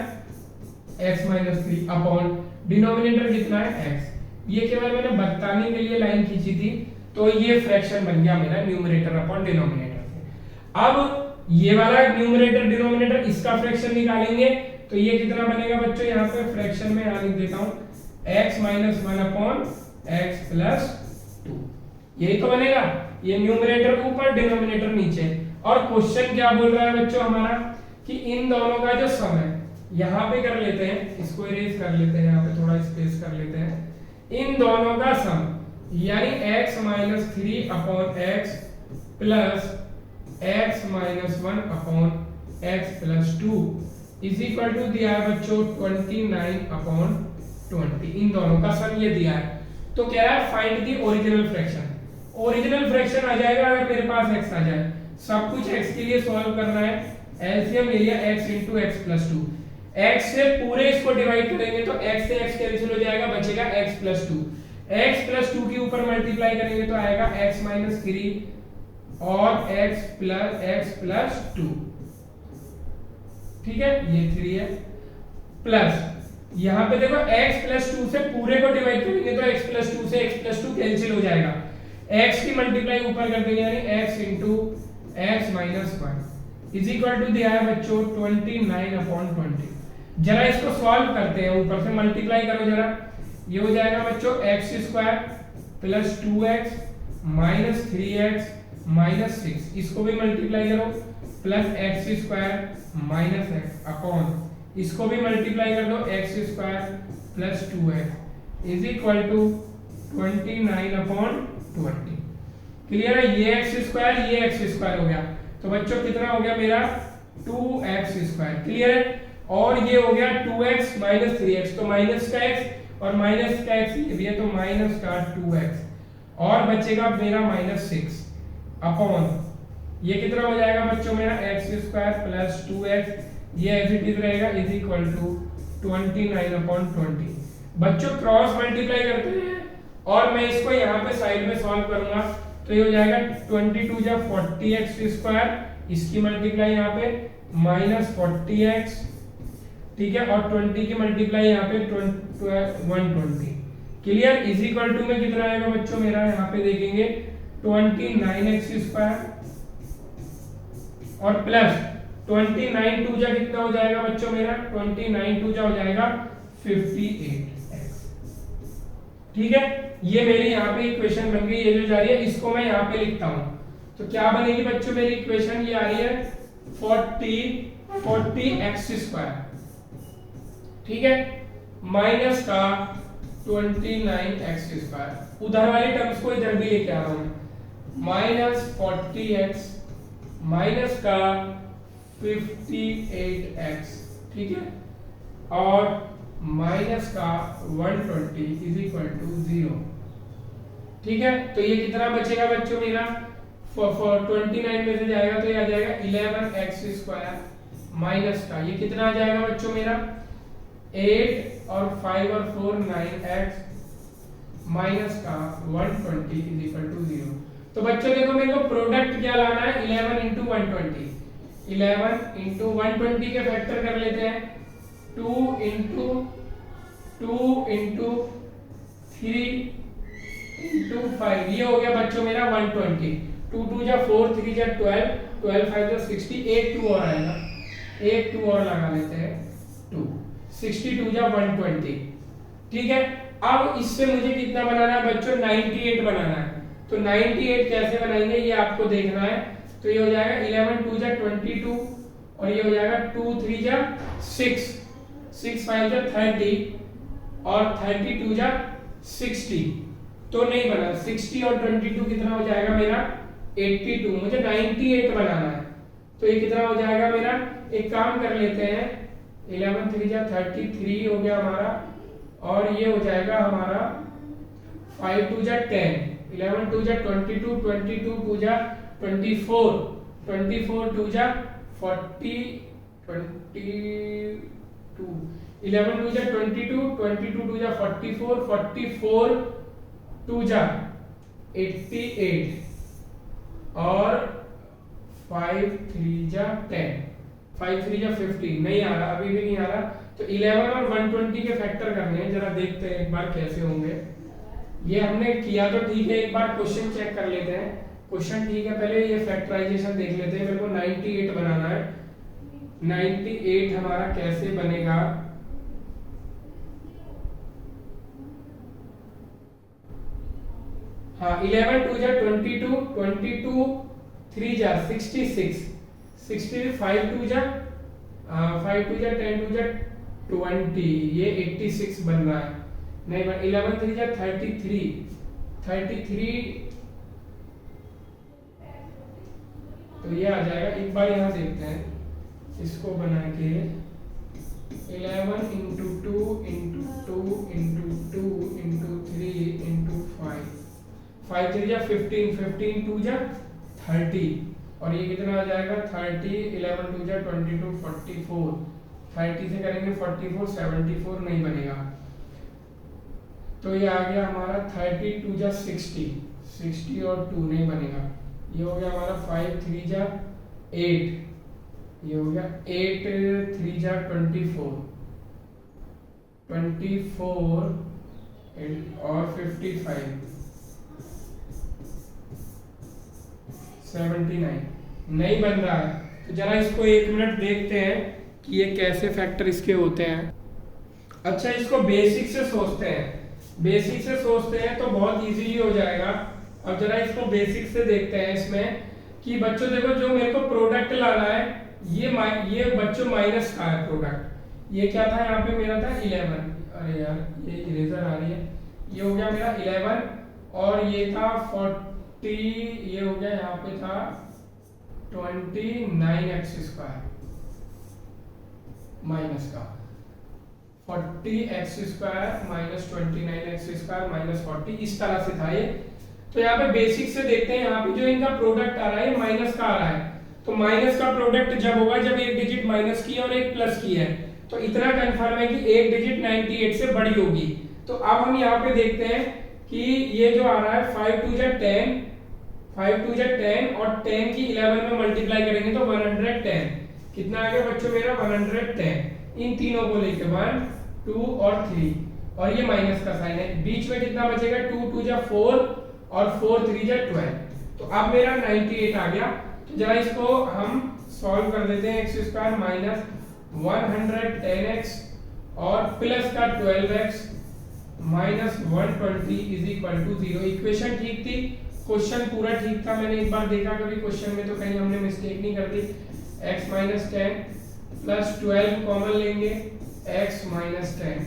x माइनस 3 अपॉन डिनोमिनेटर कितना है, x। ये केवल मैंने बताने के लिए लाइन खींची थी, तो ये फ्रैक्शन बन गया मेरा न्यूमरेटर अपॉन डिनोमिनेटर से। अब ये वाला न्यूमरेटर डिनोमिनेटर इसका फ्रैक्शन निकालेंगे, तो ये कितना बनेगा बच्चों, यहाँ पे फ्रैक्शन में यहाँ लिख देता हूँ x minus 1 upon x plus 2, यही तो बनेगा। ये न्यूमरेटर ऊपर डिनोमिनेटर नीचे। और क्वेश्चन क्या बोल रहा है बच्चों हमारा, कि इन दोनों का जो सम है, यहाँ पे कर लेते हैं, इसको इरेज कर लेते हैं, यहाँ पे थोड़ा स्पेस कर लेते हैं, इन दोनों का सम यानी x minus 3 upon x plus x minus 1 upon x plus 2 is equal to दिया है बच्चों 29 अपॉन 20। इन दोनों का सम ये दिया है। तो कह रहा है find the original fraction. Original fraction आ जाएगा अगर मेरे पास x आ जाए, सब कुछ x के लिए सॉल्व करना है। एलसीएम ले लिया x into x plus 2, x से पूरे इसको डिवाइड करेंगे तो x से x कैंसिल हो जाएगा, बचेगा x प्लस 2। x प्लस 2 के ऊपर मल्टीप्लाई करेंगे तो आएगा x माइनस 3 और x प्लस 2। ठीक है, ये 3 है, प्लस यहाँ पे देखो x प्लस 2 से पूरे को डिवाइड करेंगे तो x प्लस 2 से x प्लस 2 कैंसिल हो जाएगा, x की मल्टीप्लाई ऊपर कर देंगे यानी x into x minus 1 is equal to दिया है बच्चों 29 अपॉन 20। जरा इसको सॉल्व करते हैं, ऊपर से मल्टीप्लाई करो जरा, ये हो जाएगा बच्चों x square plus 2x minus 3x minus 6, इसको भी मल्टीप्लाई करो, plus x square minus x upon इसको भी मल्टीप्लाई कर दो, x square plus 2x is equal to 29 upon 20। Clear है? ये x स्क्वायर ये x स्क्वायर हो गया, तो बच्चों कितना हो गया मेरा 2x स्क्वायर। क्लियर है? और ये हो गया 2x माइनस 3x, तो माइनस का x और माइनस का x ये भी है, तो माइनस का 2x और बचेगा मेरा माइनस 6 अपॉन ये कितना हो जाएगा बच्चों मेरा x स्क्वायर प्लस 2x, ये एज इट इज रहेगा इज इक्वल टू 29 अपॉन 20। बच्चों क्रॉस मल्टीप्लाई करते हैं और मैं इसको यहाँ पे साइड में सॉल्व करूंगा, तो ये हो जाएगा 22 जा 40x स्क्वायर, इसकी मल्टीप्लाई यहाँ पे माइनस 40x, ठीक है, और 20 की मल्टीप्लाई यहाँ पे 120। क्लियर? इज इक्वल टू में कितना आएगा बच्चों मेरा, यहाँ पे देखेंगे 29x स्क्वायर और प्लस 29 टू जा कितना हो जाएगा बच्चों मेरा, 29 टू जा हो जाएगा 58x। ठीक है, ये मेरी यहाँ पे इक्वेशन बन गई। ये जो जा रही है इसको मैं यहाँ पे लिखता हूँ, तो क्या बनेगी बच्चों मेरी इक्वेशन, ये आ रही है 40x स्क्वायर, ठीक है, माइनस का 29x स्क्वायर, उधर वाले टर्म्स को इधर भी लेके आ रहा हूँ, माइनस 40x माइनस का 58x, ठीक है, और माइनस का 120 इज इक्वल टू 0। ठीक है, तो ये कितना बचेगा बच्चों मेरा, 29 में से जाएगा तो ये आ जाएगा 11x स्क्वायर माइनस का ये कितना आ जाएगा बच्चों मेरा 8 और 5 और 4 9x माइनस का 120 इज इक्वल टू 0। तो बच्चों देखो मेरे को प्रोडक्ट क्या लाना है, 11 into 120, 11 into 120 के फैक्टर कर लेते हैं, 2 into 3 into 5, ये हो गया बच्चों मेरा 120, 2 2 जा 4 3 जा 12, 12 5 जा 60, एक 2 और आएगा, एक 2 और लगा लेते हैं 2, 62 जा 120। ठीक है, अब इससे मुझे कितना बनाना है बच्चों, 98 बनाना है। तो 98 कैसे बनाएंगे ये आपको देखना है। तो ये हो जाएगा 11 2 जा 22 और ये हो जाएगा 2 3 जा 6, 6 5 जा 30 और 32 जा 60, तो नहीं बना। 60 और 22 कितना हो जाएगा मेरा 82, मुझे 98 बनाना है, तो ये कितना हो जाएगा मेरा, एक काम कर लेते हैं, 11 3 जा 33 हो गया हमारा, और ये हो जाएगा हमारा 5 2 जा 10, 11 2 जा 22, 22 2 जा 24, 24 2 जा 40, 22, 11 2 जा 22, 22 2 जा 44, 44 2 जा 88 और 5 3 जा 10, 5 3 जा 50, नहीं आ रहा, अभी भी नहीं आ रहा। तो 11 और 120 के फैक्टर करने हैं, जरा देखते हैं एक बार कैसे होंगे। ये हमने किया तो ठीक है, एक बार क्वेश्चन चेक कर लेते हैं। क्वेश्चन ठीक है, पहले ये फैक्टराइजेशन देख लेते हैं। मेरे को 98 बनाना है, 98 हमारा कैसे बनेगा, हाँ 11 2 जा 22, 22 3 जा 66, 65 2 जा 5 2 जा 10 2 जा 20, ये 86 बन रहा है, नहीं बन। 11 3 जा 33, 33 तो ये आ जाएगा। एक बार यहाँ देखते हैं इसको बना के, 11 into 2 into 2 into 2 into 3 into 5, 5 3 जा 15, 15 2 जा 30, और ये कितना आ जाएगा 30, 11 2 जा 22, 44, 30 से करेंगे 44, 74 नहीं बनेगा, तो ये आ गया हमारा 30 2 जा 60, 60 और 2 नहीं बनेगा। ये हो गया हमारा 5 3 जा 8, ये हो गया 8 3 जा 24, 24 और 55 79 नहीं बन रहा है। तो जरा इसको 1 मिनट देखते हैं कि ये कैसे फैक्टर इसके होते हैं। अच्छा, इसको बेसिक से सोचते हैं, बेसिक से सोचते हैं तो बहुत इजीली हो जाएगा। अब जरा इसको बेसिक से देखते हैं इसमें कि बच्चों देखो, जो मेरे को प्रोडक्ट लाना है, ये बच्चों माइनस का है प्रोडक्ट। ये क्या था यहाँ पे मेरा था 11, अरे यार ये इरेजर आ रही है, ये हो गया मेरा 11 और ये था 40, ये हो गया यहाँ पे था 29x² माइनस का 40x² माइनस 29x² माइनस 40, इस तरह से था ये। तो यहाँ पे बेसिक से देखते हैं, यहाँ पे जो इनका प्रोडक्ट आ रहा है माइनस का आ रहा है, तो माइनस का प्रोडक्ट जब होगा जब एक डिजिट माइनस की है और एक प्लस की है, तो इतना कंफर्म है कि एक डिजिट 98 से बड़ी होगी। तो अब हम यहाँ पे देखते हैं कि ये जो आ रहा है 5 2 जा 10, 5 2 जा 10 और 10 की 11 में मल्टीप्लाई करेंगे तो 110, कितना आ गया बच्चों मेरा 110, इन तीनों को लेके 1 2 और 3, और ये माइनस का साइन है। बीच में कितना बचेगा 2 2 जा 4 और 4 3 जा 12, तो अब मेरा 98 आ गया। तो जरा इसको हम सॉल्व कर देते हैं, x² माइनस 110x और प्लस का 12x minus 120 is equal to 0। Equation ठीक थी, क्वेश्चन पूरा ठीक था। मैंने एक बार देखा कभी क्वेश्चन में तो कहीं हमने मिस्टेक नहीं कर दी। x माइनस 10 प्लस 12 कॉमन लेंगे, x minus 10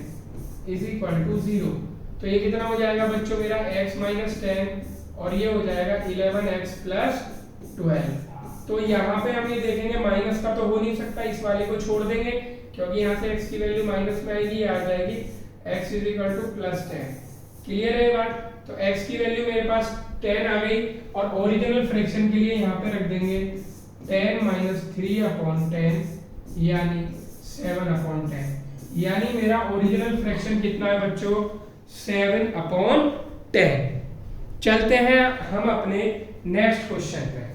is equal to 0। तो ये कितना हो जाएगा बच्चों मेरा x माइनस 10 और ये हो जाएगा 11x प्लस 12। तो यहाँ पे हम ये देखेंगे माइनस का तो हो नहीं सकता, इस वाले को छोड़ देंगे क्योंकि यहाँ से x की वैल्यू माइनस में आएगी, आ जाएगी x is equal two plus 10। Clear है बात? तो x की वैल्यू मेरे पास 10 आ गई और ओरिजिनल फ्रैक्शन के लिए यहाँ पे रख देंगे 10 माइनस 3/10 यानी 7/10, यानी मेरा ओरिजिनल फ्रैक्शन कितना है बच्चों 7/10। चलते हैं हम अपने नेक्स्ट क्वेश्चन पे।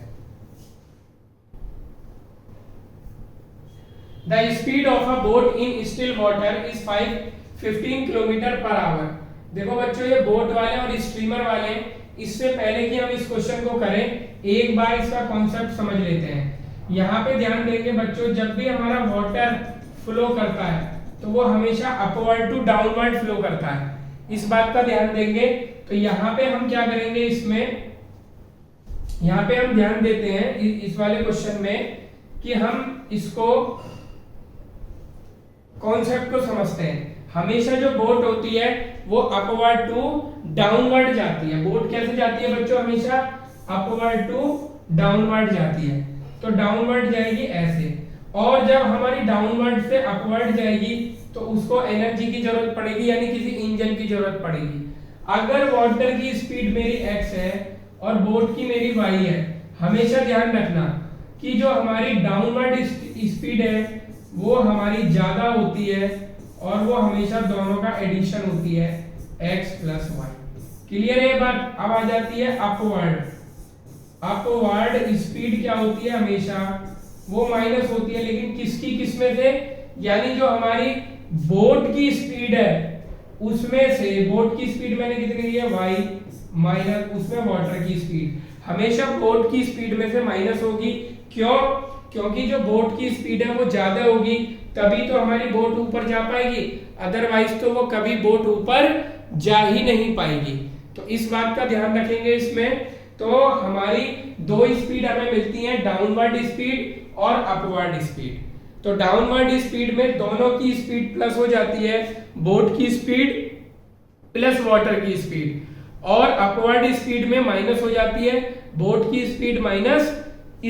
The speed of a boat in still water is 15 kilometre per our. देखो बच्चों, ये बोट वाले और स्ट्रीमर वाले, इससे पहले कि हम इस क्वेश्चन को करें एक बार इसका कॉन्सेप्ट समझ लेते हैं। यहाँ पे ध्यान देंगे बच्चों, जब भी हमारा वाटर फ्लो करता है तो वो हमेशा अपवर्ड टू डाउनवर्ड फ्लो करता है, इस बात का ध्यान देंगे। तो यहाँ पे हम क्या करेंगे, इसमें यहाँ पे हम ध्यान देते हैं इस वाले क्वेश्चन में कि हम इसको कॉन्सेप्ट को समझते हैं। हमेशा जो बोट होती है वो अपवर्ड टू डाउनवर्ड जाती है। बोट कैसे जाती है बच्चों? हमेशा अपवर्ड टू डाउनवर्ड जाती है। तो डाउनवर्ड जाएगी ऐसे, और जब हमारी डाउनवर्ड से अपवर्ड जाएगी तो उसको एनर्जी की जरूरत पड़ेगी, यानी किसी इंजन की जरूरत पड़ेगी। अगर वाटर की स्पीड मेरी x है और बोट की मेरी y है, हमेशा ध्यान रखना कि जो हमारी डाउनवर्ड स्पीड है वो हमारी ज्यादा होती है और वो हमेशा दोनों का एडिशन होती है x प्लस y। क्लियर है ये बात? अब आ जाती है अपवर्ड। अपवर्ड स्पीड क्या होती है? हमेशा वो माइनस होती है, लेकिन किसकी किसमें से? यानी जो हमारी बोट की स्पीड है उसमें से, बोट की स्पीड मैंने कितनी ली है? y माइनस उसमें वाटर की स्पीड, हमेशा बोट की स्पीड में से माइनस होगी। क्यों? क्योंकि जो बोट की स्पीड है वो ज्यादा होगी, तभी तो हमारी बोट ऊपर जा पाएगी, अदरवाइज तो वो कभी बोट ऊपर जा ही नहीं पाएगी। तो इस बात का ध्यान रखेंगे इसमें। तो हमारी दो स्पीड हमें मिलती है, डाउनवर्ड स्पीड और अपवर्ड स्पीड। तो डाउनवर्ड स्पीड में दोनों की स्पीड प्लस हो जाती है, बोट की स्पीड प्लस वाटर की स्पीड, और अपवर्ड स्पीड में माइनस हो जाती है, बोट की स्पीड माइनस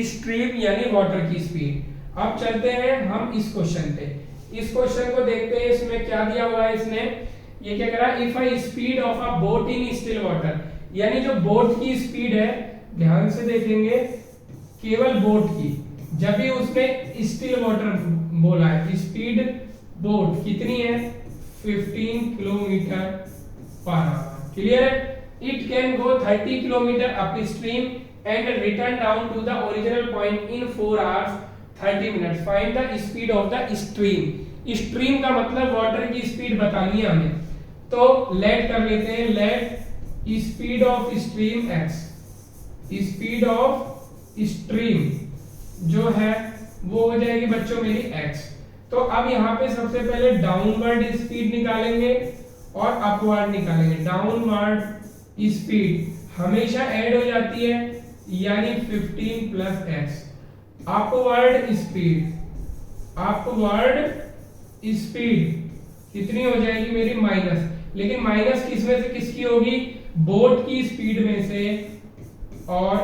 स्ट्रीम यानी वाटर की स्पीड। अब चलते हैं हम इस क्वेश्चन पे। इस क्वेश्चन को देखते हैं, इसमें क्या दिया हुआ है। इसने ये क्या करा? If a speed of a boat in still water, यानी जो बोट की स्पीड है, ध्यान से देखेंगे, केवल बोट की, जब भी उसने स्टिल वाटर बोला है, स्पीड बोट कितनी है? 15 किलोमीटर पर आवर। क्लियर है? It can go 30 kilometre up stream and return down to the original point in 4 hours 30 minutes. Find the speed of the stream. stream का मतलब water की speed बतानी है हमें, तो लेट कर लेते हैं, let speed of stream x, speed of stream जो है वो हो जाएगी बच्चों मेरी x। तो अब यहाँ पे सबसे पहले डाउनवर्ड स्पीड निकालेंगे और अपवर्ड निकालेंगे। डाउनवर्ड स्पीड हमेशा ऐड हो जाती है, यानी 15 plus x। Upward speed, upward speed कितनी हो जाएगी मेरी? माइनस, लेकिन माइनस किस में से किसकी होगी? बोट की स्पीड में से और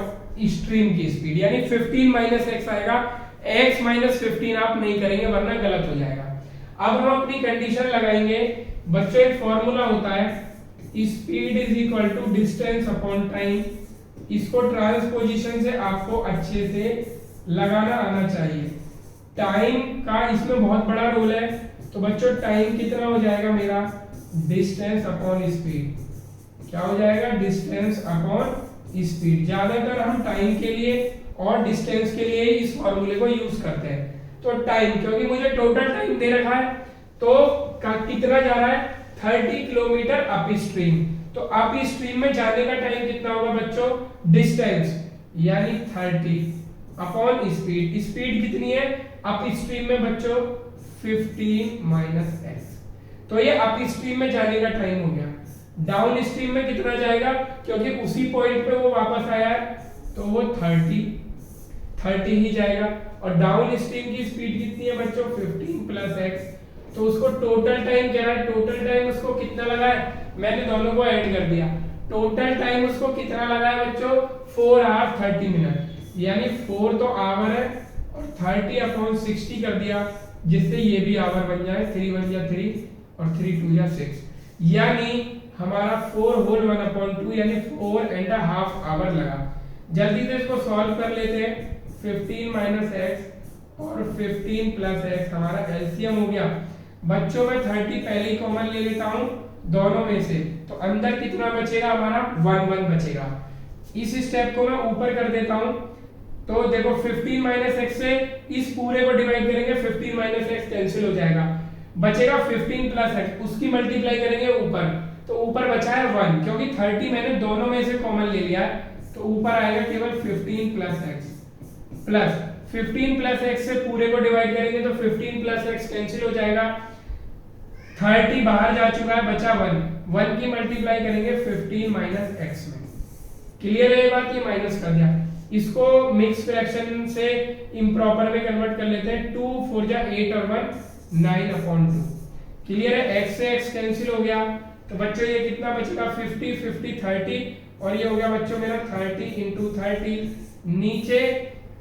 स्ट्रीम की स्पीड, यानी 15 माइनस x आएगा। x माइनस 15 आप नहीं करेंगे वरना गलत हो जाएगा। अब हम अपनी कंडीशन लगाएंगे बच्चों। एक फॉर्मूला होता है, speed is equal to distance upon time. इसको ट्रांसपोजिशन से आपको अच्छे से लगाना आना चाहिए। टाइम का इसमें बहुत बड़ा रोल है, तो बच्चों टाइम कितना हो जाएगा मेरा? Distance upon speed. क्या हो जाएगा? Distance upon speed. ज्यादातर हम टाइम के लिए और डिस्टेंस के लिए इस फॉर्मूले को यूज करते हैं। तो टाइम, क्योंकि मुझे टोटल टाइम दे रखा है, तो कितना जा रहा है? 30 किलोमीटर अप स्ट्रीम। तो अप स्ट्रीम में जाने का टाइम कितना होगा बच्चों? डिस्टेंस यानी 30 अपॉन स्पीड। स्पीड कितनी है अप स्ट्रीम में बच्चों? 15 माइनस x। तो ये अप स्ट्रीम में जाने का टाइम हो गया। डाउन स्ट्रीम में कितना जाएगा? क्योंकि उसी पॉइंट पे वो वापस आया है, तो वो 30 ही जाएगा। और डाउन स्ट्रीम की स्पीड कितनी है बच्चों? 15 प्लस x। तो उसको टोटल टाइम कह रहा है, टोटल टाइम उसको कितना लगा है? मैंने दोनों को ऐड कर दिया। टोटल टाइम उसको कितना लगा है बच्चों? 4 आवर 30 मिनट, यानी 4 तो आवर है और 30 अपॉन 60 कर दिया, जिससे ये भी आवर बन जाए। 3 1 जा 3 और 3 2 जा 6, यानी हमारा 4 होल 1 अपॉन 2 यानी 4.5 आवर लगा। जल्दी से इसको सॉल्व कर लेते हैं। 15 माइनस x और 15 प्लस x हमारा एलसीएम हो गया बच्चों। मैं 30 पहले ही कॉमन ले लेता हूं दोनों में से, तो अंदर कितना बचेगा हमारा? 1 बचेगा। इस स्टेप को मैं ऊपर कर देता हूं, तो देखो 15 माइनस x से इस पूरे को डिवाइड करेंगे, 15 माइनस x कैंसिल हो जाएगा, बचेगा 15 प्लस x। उसकी मल्टीप्लाई करेंगे ऊपर, तो ऊपर बचा है 1, क्योंकि 30 मैंने दोनों में से कॉमन ले लिया है, तो ऊपर आएगा केवल 15 plus x plus 15 plus x से पूरे को डिवाइड करेंगे तो 15 प्लस x कैंसिल हो जाएगा। 30 बाहर जा चुका है, बचा 1 की मल्टीप्लाई करेंगे 15 माइनस x में। क्लियर है ये बात? ये माइनस कर दिया। इसको मिक्स फ्रैक्शन से इम्प्रॉपर में कन्वर्ट कर लेते हैं। 2 4 जा 8 और 1 9/2। क्लियर है? x से x कैंसिल हो गया, तो बच्चों ये कितना बचेगा 50 50 30, और ये हो गया बच्चों मेरा 30 इंटू 30। नीचे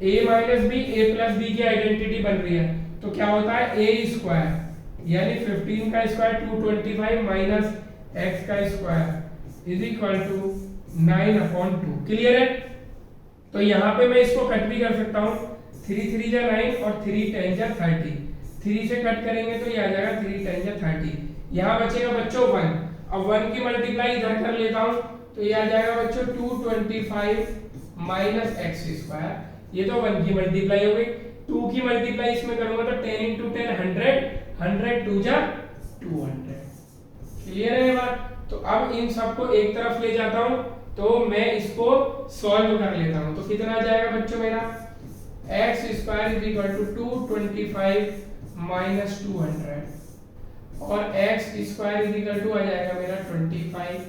a minus b, a plus b की आइडेंटिटी बन रही है, तो क्या होता है a स्क्वायर, यानी 15 का स्क्वायर 225 माइनस x का square is equal to 9/2। Clear है? तो यहाँ पे मैं इसको कट भी कर सकता हूँ, 3 3 जा 9 और 3 10 जा 30। 3 से कट करेंगे तो ये आ जाएगा 3 10 जा 30। यहाँ बचेगा बच्चों 1, अब 1 की मल्टीप्लाई इधर कर लेता हूँ, तो ये आ जाएगा बच्चों 225 माइनस एक्स स्क्वायर, ये तो 1 की मल्टीप्लाई हो गई। 2 की मल्टीप्लाई इसमें करूंगा तो 10 इंटू 10 100, 100 2 जा 200। क्लियर है ये बात? तो अब इन सबको एक तरफ ले जाता हूं, तो मैं इसको सॉल्व कर लेता हूं, तो कितना आ जाएगा बच्चों मेरा x square is equal to 225 minus 200, और x square is equal to आ जाएगा मेरा 25,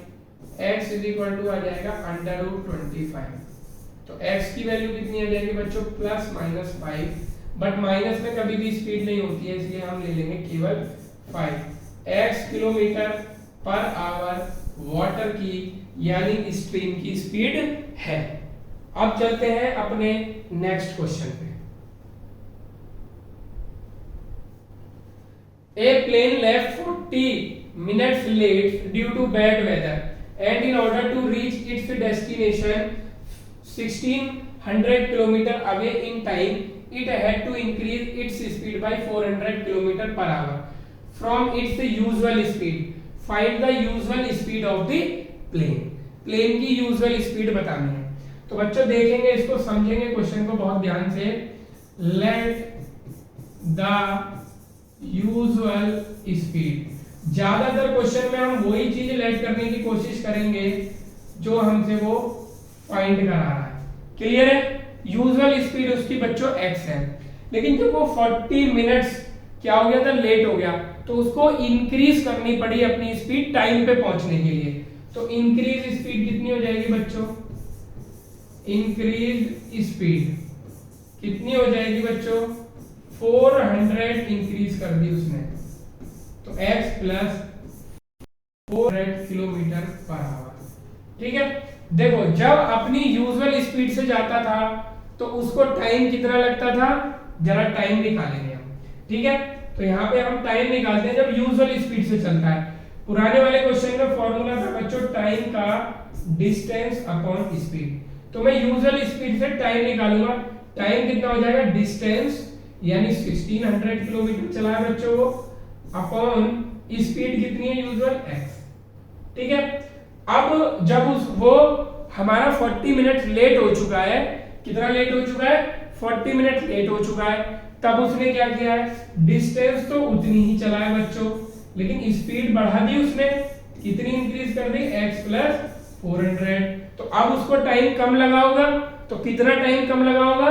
x इज इक्वल टू आ जाएगा अंडर रूट 25। तो x की वैल्यू कितनी आ जाएगी बच्चों प्लस माइनस 5, बट माइनस में कभी भी स्पीड नहीं होती है, इसलिए हम ले लेंगे केवल 5। x kilometre per our water की यानी स्ट्रीम की स्पीड है। अब चलते हैं अपने नेक्स्ट क्वेश्चन पे। A plane left 40 minutes late due to bad weather, and in order to reach its destination 1600 km away in time, it had to increase its speed by 400 km per hour from its usual speed. Find the usual speed of the plane. Plane की usual speed बतानी है। तो बच्चों देखेंगे इसको, समझेंगे question को बहुत ध्यान से। लेट द यूजुअल स्पीड, ज्यादातर क्वेश्चन में हम वही चीज लेट करने की कोशिश करेंगे जो हमसे वो फाइंड करा रहा है। क्लियर है? यूजुअल स्पीड उसकी बच्चों x है, लेकिन जब वो 40 मिनट्स क्या हो गया था, लेट हो गया, तो उसको इंक्रीज करनी पड़ी अपनी स्पीड टाइम पे पहुंचने के लिए। तो इंक्रीज स्पीड कितनी हो जाएगी बच्चों, इंक्रीज स्पीड कितनी हो जाएगी बच्चों 400 इंक्रीज कर दी उसने, तो x plus 400 kilometre per our. ठीक है? देखो जब अपनी यूजुअल स्पीड से जाता था तो उसको टाइम कितना लगता था, जरा टाइम निकालेंगे हम। ठीक है? तो यहाँ पे हम टाइम निकालते हैं जब यूजुअल स्पीड से चलता है। पुराने वाले क्वेश्चन का फॉर्मूला था बच्चों टाइम का डिस्टेंस अपॉन स्पीड, तो मैं यूजुअल स्पीड से टाइम निकालूंगा। टाइम कितना हो जाएगा, डिस्टेंस यानी 1600 किलोमीटर चला है बच्चों वो, अपॉन स्पीड कितनी है यूजुअल x। ठीक है? अब जब वो हमारा 40 मिनट लेट हो चुका है, कितना लेट हो चुका है 40 मिनट लेट हो चुका है, तब उसने क्या किया है, डिस्टेंस तो उतनी ही चला है बच्चों, लेकिन स्पीड बढ़ा दी उसने, कितनी इंक्रीज कर दी x प्लस 400। तो अब उसको टाइम कम लगा होगा, तो कितना टाइम कम लगा होगा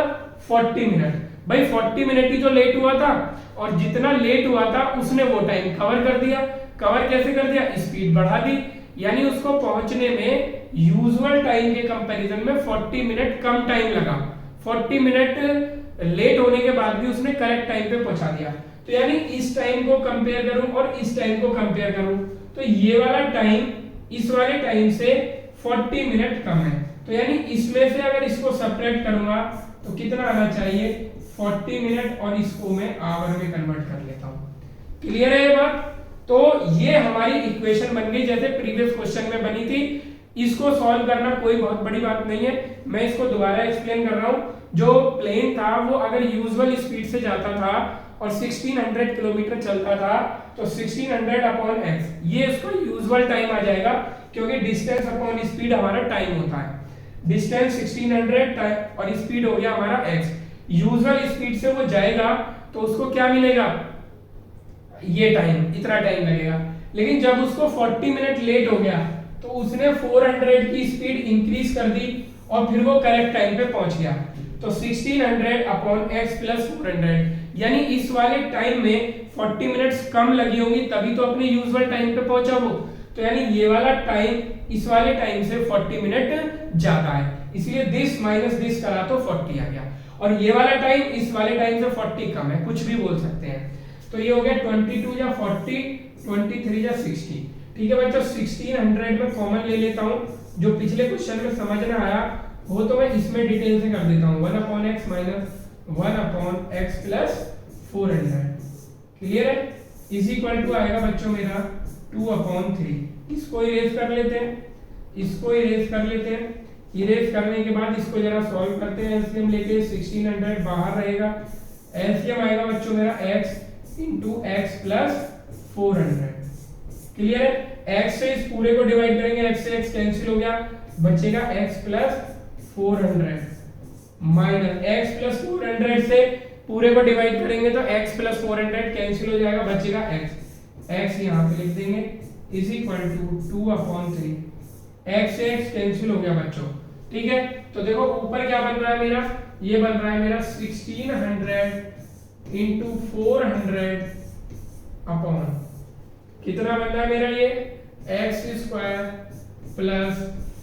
40 मिनट। भाई 40 मिनट ही तो लेट हुआ था, और जितना लेट हुआ था उसने वो टाइम कवर कर दिया। कवर कैसे कर दिया, स्पीड बढ़ा दी, यानी उसको पहुंचने में यूजुअल टाइम के कंपैरिजन में 40 मिनट कम टाइम लगा। 40 मिनट लेट होने के बाद भी उसने करेक्ट टाइम पे पहुंचा दिया। तो यानी इस टाइम को कंपेयर करूं और इस टाइम को कंपेयर करूं, तो ये वाला टाइम इस वाले टाइम से 40 मिनट कम है। तो यानी इसमें से अगर इसको सब्ट्रैक्ट करूंगा तो कितना आना चाहिए 40 मिनट, और इसको मैं आवर में कन्वर्ट कर लेता हूं। क्लियर है ये बात? तो ये हमारी इक्वेशन बन गई जैसे प्रीवियस क्वेश्चन में बनी थी। इसको सॉल्व करना कोई बहुत बड़ी बात नहीं है, मैं इसको दोबारा एक्सप्लेन कर रहा हूं। जो प्लेन था वो अगर यूजुअल स्पीड से जाता था और 1600 किलोमीटर चलता था, तो 1600 अपॉन x, ये उसका यूजुअल टाइम आ जाएगा, क्योंकि डिस्टेंस अपॉन स्पीड हमारा टाइम होता है। डिस्टेंस 1600 और स्पीड हो गया हमारा x। यूजुअल स्पीड से वो जाएगा तो उसको क्या मिलेगा, ये टाइम, इतना टाइम लगेगा। लेकिन जब उसको 40 मिनट लेट हो गया तो उसने 400 की स्पीड इंक्रीज कर दी और फिर वो करेक्ट टाइम पे पहुंच गया। तो 1600 अपॉन x प्लस 400, यानी इस वाले टाइम में 40 मिनट्स कम लगी होंगी, तभी तो अपने यूजुअल टाइम पे पहुंचा वो। तो यानी ये वाला टाइम इस वाले टाइम से 40 मिनट ज्यादा है, इसलिए दिस माइनस दिस करा तो 40 आ गया, और ये वाला टाइम इस वाले टाइम से 40 कम है, कुछ भी बोल सकते हैं। तो ये हो गया 22 या 40, 23 या 60। ठीक है बच्चों, 1600 में कॉमन ले लेता हूँ, जो पिछले क्वेश्चन में समझ ना आया वो तो मैं इसमें डिटेल से कर देता हूँ। 1/x minus 1/x plus 400, clear है, इज इक्वल टू आएगा बच्चों मेरा 2/3। इसको इरेज कर लेते हैं, इसको इरेज कर लेते हैं। इरेज करने के बाद इसको जरा सॉल्व करते हैं एलसीएम लेके। 1600 बाहर रहेगा, एलसीएम आएगा बच्चों मेरा x into x plus 400, clear है। x से इस पूरे को डिवाइड करेंगे, x से x कैंसिल हो गया, बचेगा x plus 400 minus x plus 400 से पूरे को डिवाइड करेंगे तो x प्लस 400 कैंसिल हो जाएगा, बचेगा x यहाँ पे लिख देंगे इज इक्वल टू 2/3। x से x कैंसिल हो गया बच्चों, ठीक है। तो देखो ऊपर क्या बन रहा है मेरा, ये बन रहा है मेरा 1600 इंटू 400 अपॉन कितना बन रहा है मेरा ये x square plus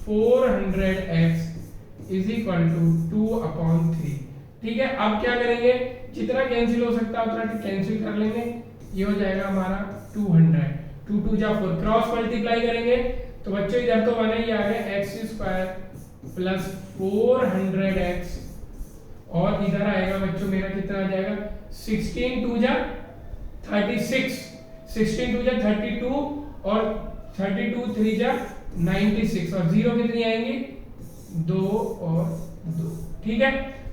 400x is equal to 2/3। ठीक है, अब क्या करेंगे, जितना कैंसिल हो सकता है उतना कैंसिल कर लेंगे, ये हो जाएगा हमारा 200, 2 2 जा 4, क्रॉस मल्टीप्लाई करेंगे तो बच्चों इधर तो बना ही आ गया एक्स स्क्वायर प्लस 400x और इधर आएगा बच्चों मेरा कितना आ जाएगा 16 2 जा 36, 16 2 जा 32 और 32 3 जा 96 और जीरो कितनी आएंगी 2 और 2। ठीक है,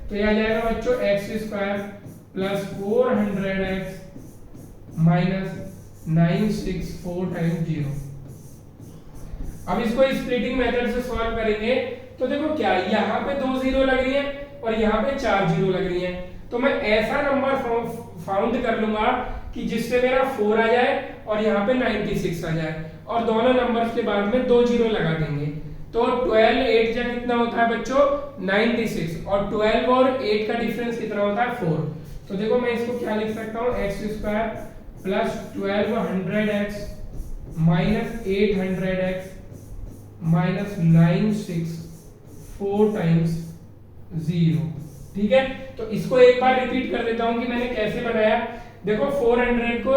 तो ये आ जाएगा बच्चों x square plus 400x minus 964 times 0। अब इसको स्प्लिटिंग मेथड से सॉल्व करेंगे तो देखो क्या यहाँ पे 2 जीरो लग रही है और यहाँ पे 4 जीरो लग रही है, तो मैं ऐसा नंबर फाउंड कर लूंगा कि जिससे मेरा 4 आ जाए और यहाँ पे 96 आ जाए और दोनों नंबर्स के बाद में 2 जीरो लगा देंगे। तो 12 8 जा कितना होता है बच्चों 96 और 12 और 8 का डिफरेंस कितना होता है 4। तो देखो मैं इसको क्या लिख सकता हूँ x square plus 1200x minus 800x minus 964 times 0। ठीक है, तो इसको एक बार रिपीट कर देता हूं कि मैंने कैसे बनाया। देखो 400 को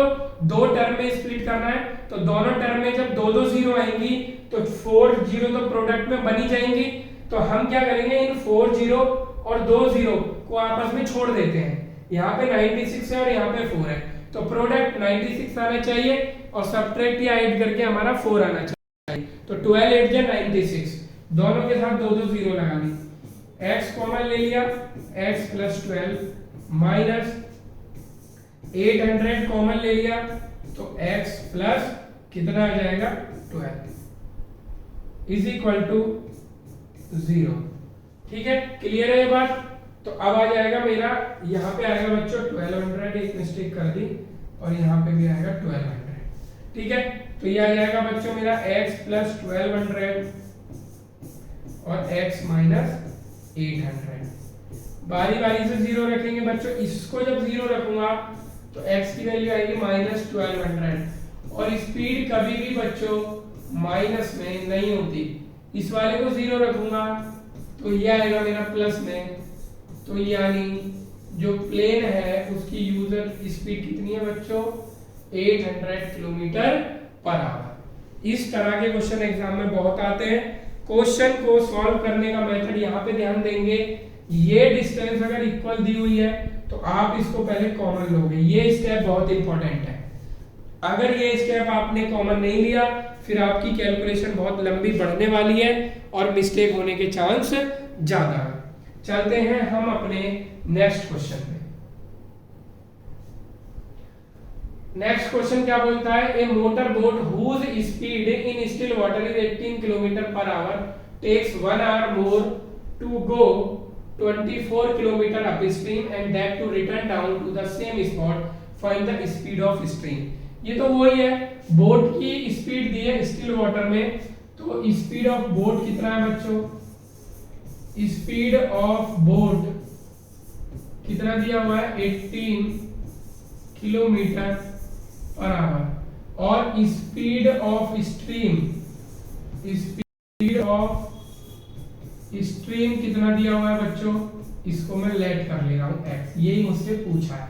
दो टर्म में स्प्लिट करना है, तो दोनों टर्म में जब दो दो जीरो आएंगी तो 4 जीरो तो प्रोडक्ट में बनी जाएंगी, तो हम क्या करेंगे इन 4 जीरो और 2 जीरो को आपस में छोड़ देते हैं। यहाँ पे 96 है और यहाँ पे 4 है, तो प्रोडक्ट 96 आना चाहिए और सब्ट्रैक्ट या ऐड करके हमारा 4 आना चाहिए। तो 12 8 जा 96, दोनों के साथ दो दो जीरो लगा दी, x कॉमन ले लिया x प्लस 12 माइनस 800 कॉमन ले लिया तो x प्लस कितना आ जाएगा 12 इज इक्वल टू 0। ठीक है, क्लियर है ये बात। तो अब आ जाएगा मेरा यहाँ पे आएगा बच्चों 1200, एक मिस्टेक कर दी और यहाँ पे भी आएगा 1200। ठीक है, तो ये आ जाएगा बच्चों मेरा x प्लस 1200 और x माइनस 800। बारी बारी से जीरो रखेंगे बच्चों, इसको जब जीरो रखूंगा तो x की वैल्यू आएगी माइनस 1200 और स्पीड कभी भी बच्चों माइनस में नहीं होती। इस वाले को जीरो रखूंगा तो ये आएगा मेरा प्लस में, तो यानी जो प्लेन है उसकी यूजर स्पीड कितनी है बच्चों 800 किलोमीटर पर आवर। इस तरह के क्वेश्चन एग्जाम में बहुत आते हैं। क्वेश्चन को सॉल्व करने का मेथड यहाँ पे ध्यान देंगे, ये डिस्टेंस अगर इक्वल दी हुई है तो आप इसको पहले कॉमन लोगे, ये स्टेप बहुत इंपॉर्टेंट है। अगर ये स्टेप आपने कॉमन नहीं लिया फिर आपकी कैलकुलेशन बहुत लंबी बढ़ने वाली है और मिस्टेक होने के चांस ज्यादा है। चलते हैं हम अपने नेक्स्ट क्वेश्चन पे। नेक्स्ट क्वेश्चन क्या बोलता है, a motor boat whose speed in still water is 18 kilometre per hour takes 1 hour more to go 24 kilometre upstream and that to return down to the same spot, find the speed of stream. ये तो वही है, boat की speed दी है still water में, तो speed of boat कितना है बच्चों, स्पीड ऑफ बोट कितना दिया हुआ है 18 किलोमीटर पर आवर और speed of stream, speed of stream कितना दिया हुआ है बच्चों, इसको मैं लेट कर ले रहा हूं x, यही मुझसे पूछा है।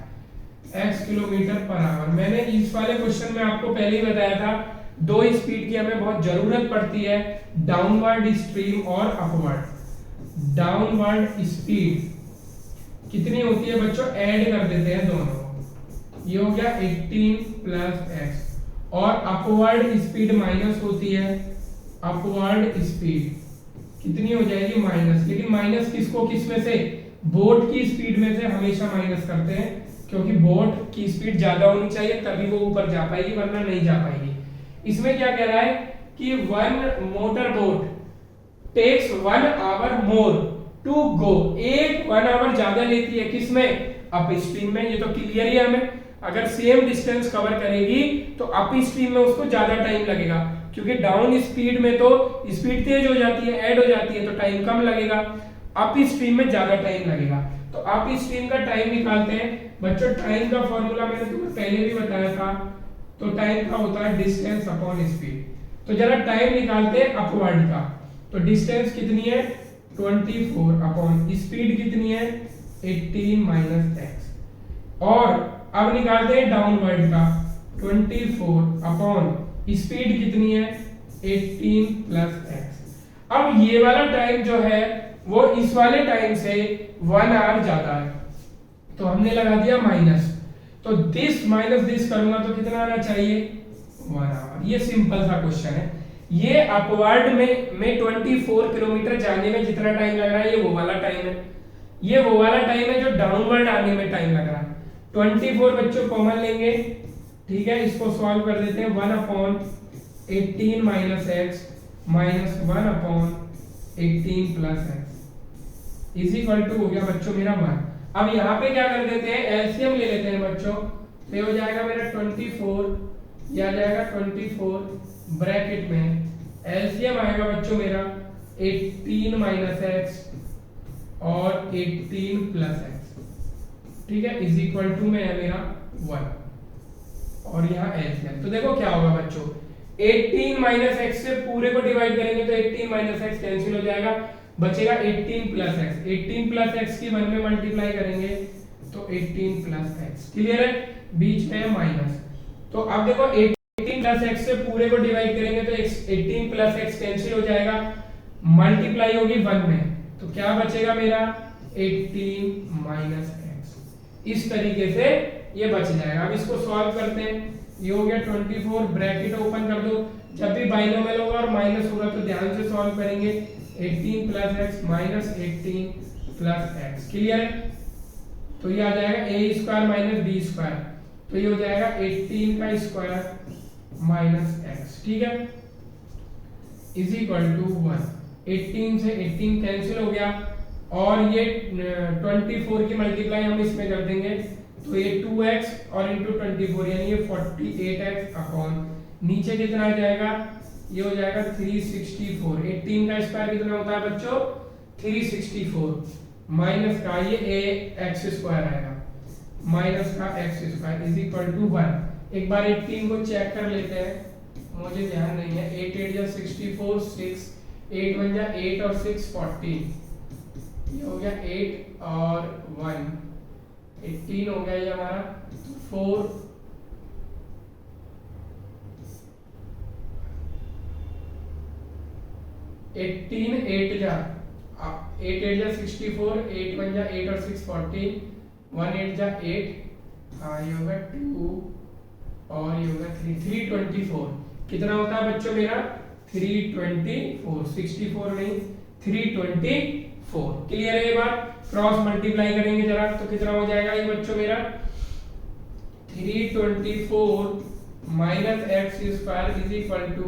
x kilometre per our. मैंने इस वाले क्वेश्चन में आपको पहले ही बताया था, दो स्पीड की हमें बहुत जरूरत पड़ती है, डाउनवर्ड स्ट्रीम और अपवर्ड। डाउनवर्ड स्पीड कितनी होती है बच्चों, ऐड कर देते हैं दोनों, ये हो गया 18 प्लस x, और अपवर्ड स्पीड माइनस होती है, अपवर्ड स्पीड कितनी हो जाएगी माइनस। लेकिन माइनस किसको किस में से, बोट की स्पीड में से हमेशा माइनस करते हैं, क्योंकि बोट की स्पीड ज्यादा होनी चाहिए तभी वो ऊपर जा पाएगी, वरना नहीं जा पाएगी। इसमें क्या कह रहा है कि one motor boat takes 1 hour more to go, एक 1 आवर ज्यादा लेती है किसमें, अप स्ट्रीम में। ये तो क्लियर ही है हमें, अगर सेम डिस्टेंस कवर करेगी तो अप स्ट्रीम में उसको ज्यादा टाइम लगेगा, क्योंकि डाउन स्पीड में तो स्पीड तेज हो जाती है, ऐड हो जाती है, तो टाइम कम लगेगा, अप स्ट्रीम में ज्यादा टाइम लगेगा। तो अप स्ट्रीम का टाइम निकालते हैं बच्चों। टाइम का फॉर्मूला मैंने तुम्हें पहले भी बताया था, तो टाइम का होता है डिस्टेंस अपॉन स्पीड। तो जरा टाइम निकालते हैं अपवर्ड का, तो डिस्टेंस कितनी है 24 अपॉन स्पीड कितनी है 18 माइनस x, और अब निकालते हैं डाउनवर्ड का, 24 अपॉन स्पीड कितनी है 18 प्लस x। अब ये वाला टाइम जो है वो इस वाले टाइम से 1 आवर ज्यादा है, तो हमने लगा दिया माइनस, तो दिस माइनस दिस करूंगा तो कितना आना चाहिए 1 आवर। ये सिंपल सा क्वेश्चन है। ये अपवर्ड में 24 किलोमीटर जाने में जितना टाइम लग रहा है ये वो वाला टाइम है, ये वो वाला टाइम है जो डाउनवर्ड आने में टाइम लग रहा है। 24 बच्चों कॉमन लेंगे, ठीक है, इसको सॉल्व कर देते हैं, 1 upon 18 minus x minus 1 upon 18 plus x is equal to हो गया बच्चों मेरा 1। अब यहाँ पे क्या कर देते हैं, एलसीएम ले लेते हैं बच्चों, तो ये हो जाएगा मेरा 24, ये आ जाएगा 24 ब्रैकेट में एलसीएम आएगा बच्चों मेरा 18 माइनस एक्स और 18 प्लस एक्स, ठीक है, इज इक्वल टू में है मेरा 1, और यहाँ एलसीएम। तो देखो क्या होगा बच्चों, 18 माइनस एक्स से पूरे को डिवाइड करेंगे तो 18 माइनस एक्स कैंसिल हो जाएगा, बचेगा 18 प्लस एक्स। 18 प्लस एक्स की 1 में मल्टीप्लाई करेंगे तो 18 प्लस एक्स, क्लियर है, बीच में है माइनस। तो अब देखो 18 प्लस एक्स से पूरे को डिवाइड करेंगे तो 18 प्लस एक्स कैंसिल हो जाएगा, मल्टीप्लाई होगी 1 में, तो क्या बचेगा मेरा 18 माइनस एक्स। इस तरीके से ये बच जाएगा। अब इसको सॉल्व करते हैं, ये हो गया 24 ब्रैकेट ओपन कर दो, जब भी बाइनोमियल होगा और माइनस होगा तो ध्यान से सॉल्व करेंगे, 18 plus x minus 18 plus x, clear है। तो ये आ जाएगा ए स्क्वायर माइनस बी स्क्वायर, तो ये हो जाएगा 18 का स्क्वायर माइनस एक्स, ठीक है, इज इक्वल टू 1। 18 से 18 कैंसिल हो गया, और ये 24 की मल्टीप्लाई हम इसमें कर देंगे तो ये 2x और इंटू 24 यानी ये 48x अपॉन नीचे कितना आ जाएगा, ये हो जाएगा 364। 18 का स्क्वायर कितना होता है बच्चों 364, माइनस का ये एक्स स्क्वायर आएगा, माइनस का x square is equal to 1। एक बार 18 को चेक कर लेते हैं, मुझे ध्यान नहीं है, 8 8 जा 64, 6 8 1 जा 8 और 6 14, ये हो गया 8 और 1 18 हो गया ये हमारा 4 18 8 जा 8 8 जा 64, 8 1 जा 8 और 6 14, 1 8 जा 8, हाँ ये होगा 2 और ये होगा 3 324। कितना होता है बच्चों मेरा 324, 64 नहीं 324, क्लियर है ये बात। क्रॉस मल्टीप्लाई करेंगे जरा तो कितना हो जाएगा ये बच्चों मेरा 324 minus x square is equal to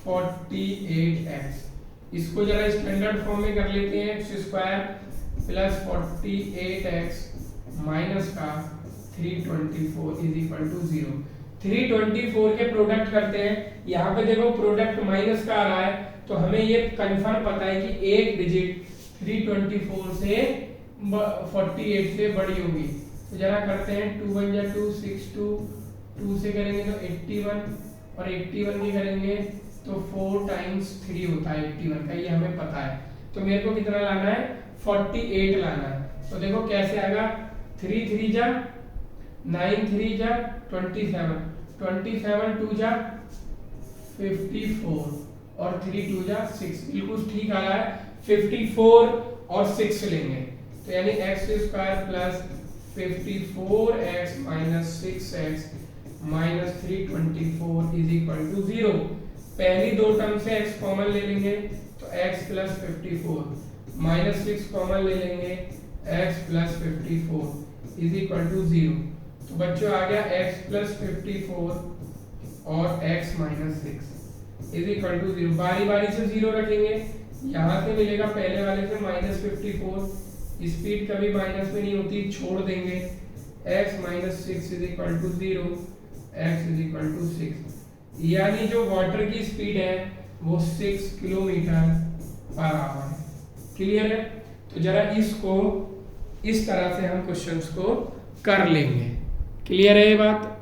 48x। इसको जरा स्टैंडर्ड फॉर्म में कर लेते हैं, x square plus 48x minus का 324 इज इक्वल टू 0। 324 के प्रोडक्ट करते हैं, यहाँ पे देखो प्रोडक्ट माइनस का आ रहा है, तो हमें ये कंफर्म पता है कि एक डिजिट 324 से 48 से बड़ी होगी। तो जरा करते हैं 2 1 जा 2 6 2 से करेंगे तो 81 और 81 की करेंगे तो 4 टाइम्स 3 होता है 81 का, ये हमें पता है। तो मेरे को कितना लाना है 48 लाना है। तो देखो कैसे आएगा 3 3 जा 9 3 जा 27, 27 2 जा 54 और 3 2 जा 6, बिल्कुल ठीक आ रहा है। 54 और 6 लेंगे तो यानी x square plus 54x minus 6x minus 324 is equal to 0। पहली दो टर्म से x कॉमन ले लेंगे तो x प्लस 54 माइनस 6 कॉमन ले लेंगे x plus 54 is equal to 0। तो बच्चों आ गया x प्लस 54 और x minus 6 is equal to 0। बारी बारी से 0 रखेंगे, यहाँ से मिलेगा पहले वाले से माइनस 54, स्पीड कभी माइनस में नहीं होती, छोड़ देंगे x minus 6 is equal to 0, x is equal to 6, यानी जो वाटर की स्पीड है वो 6 किलोमीटर पर आवर है। क्लियर है? तो जरा इसको इस तरह से हम क्वेश्चंस को कर लेंगे। क्लियर है ये बात?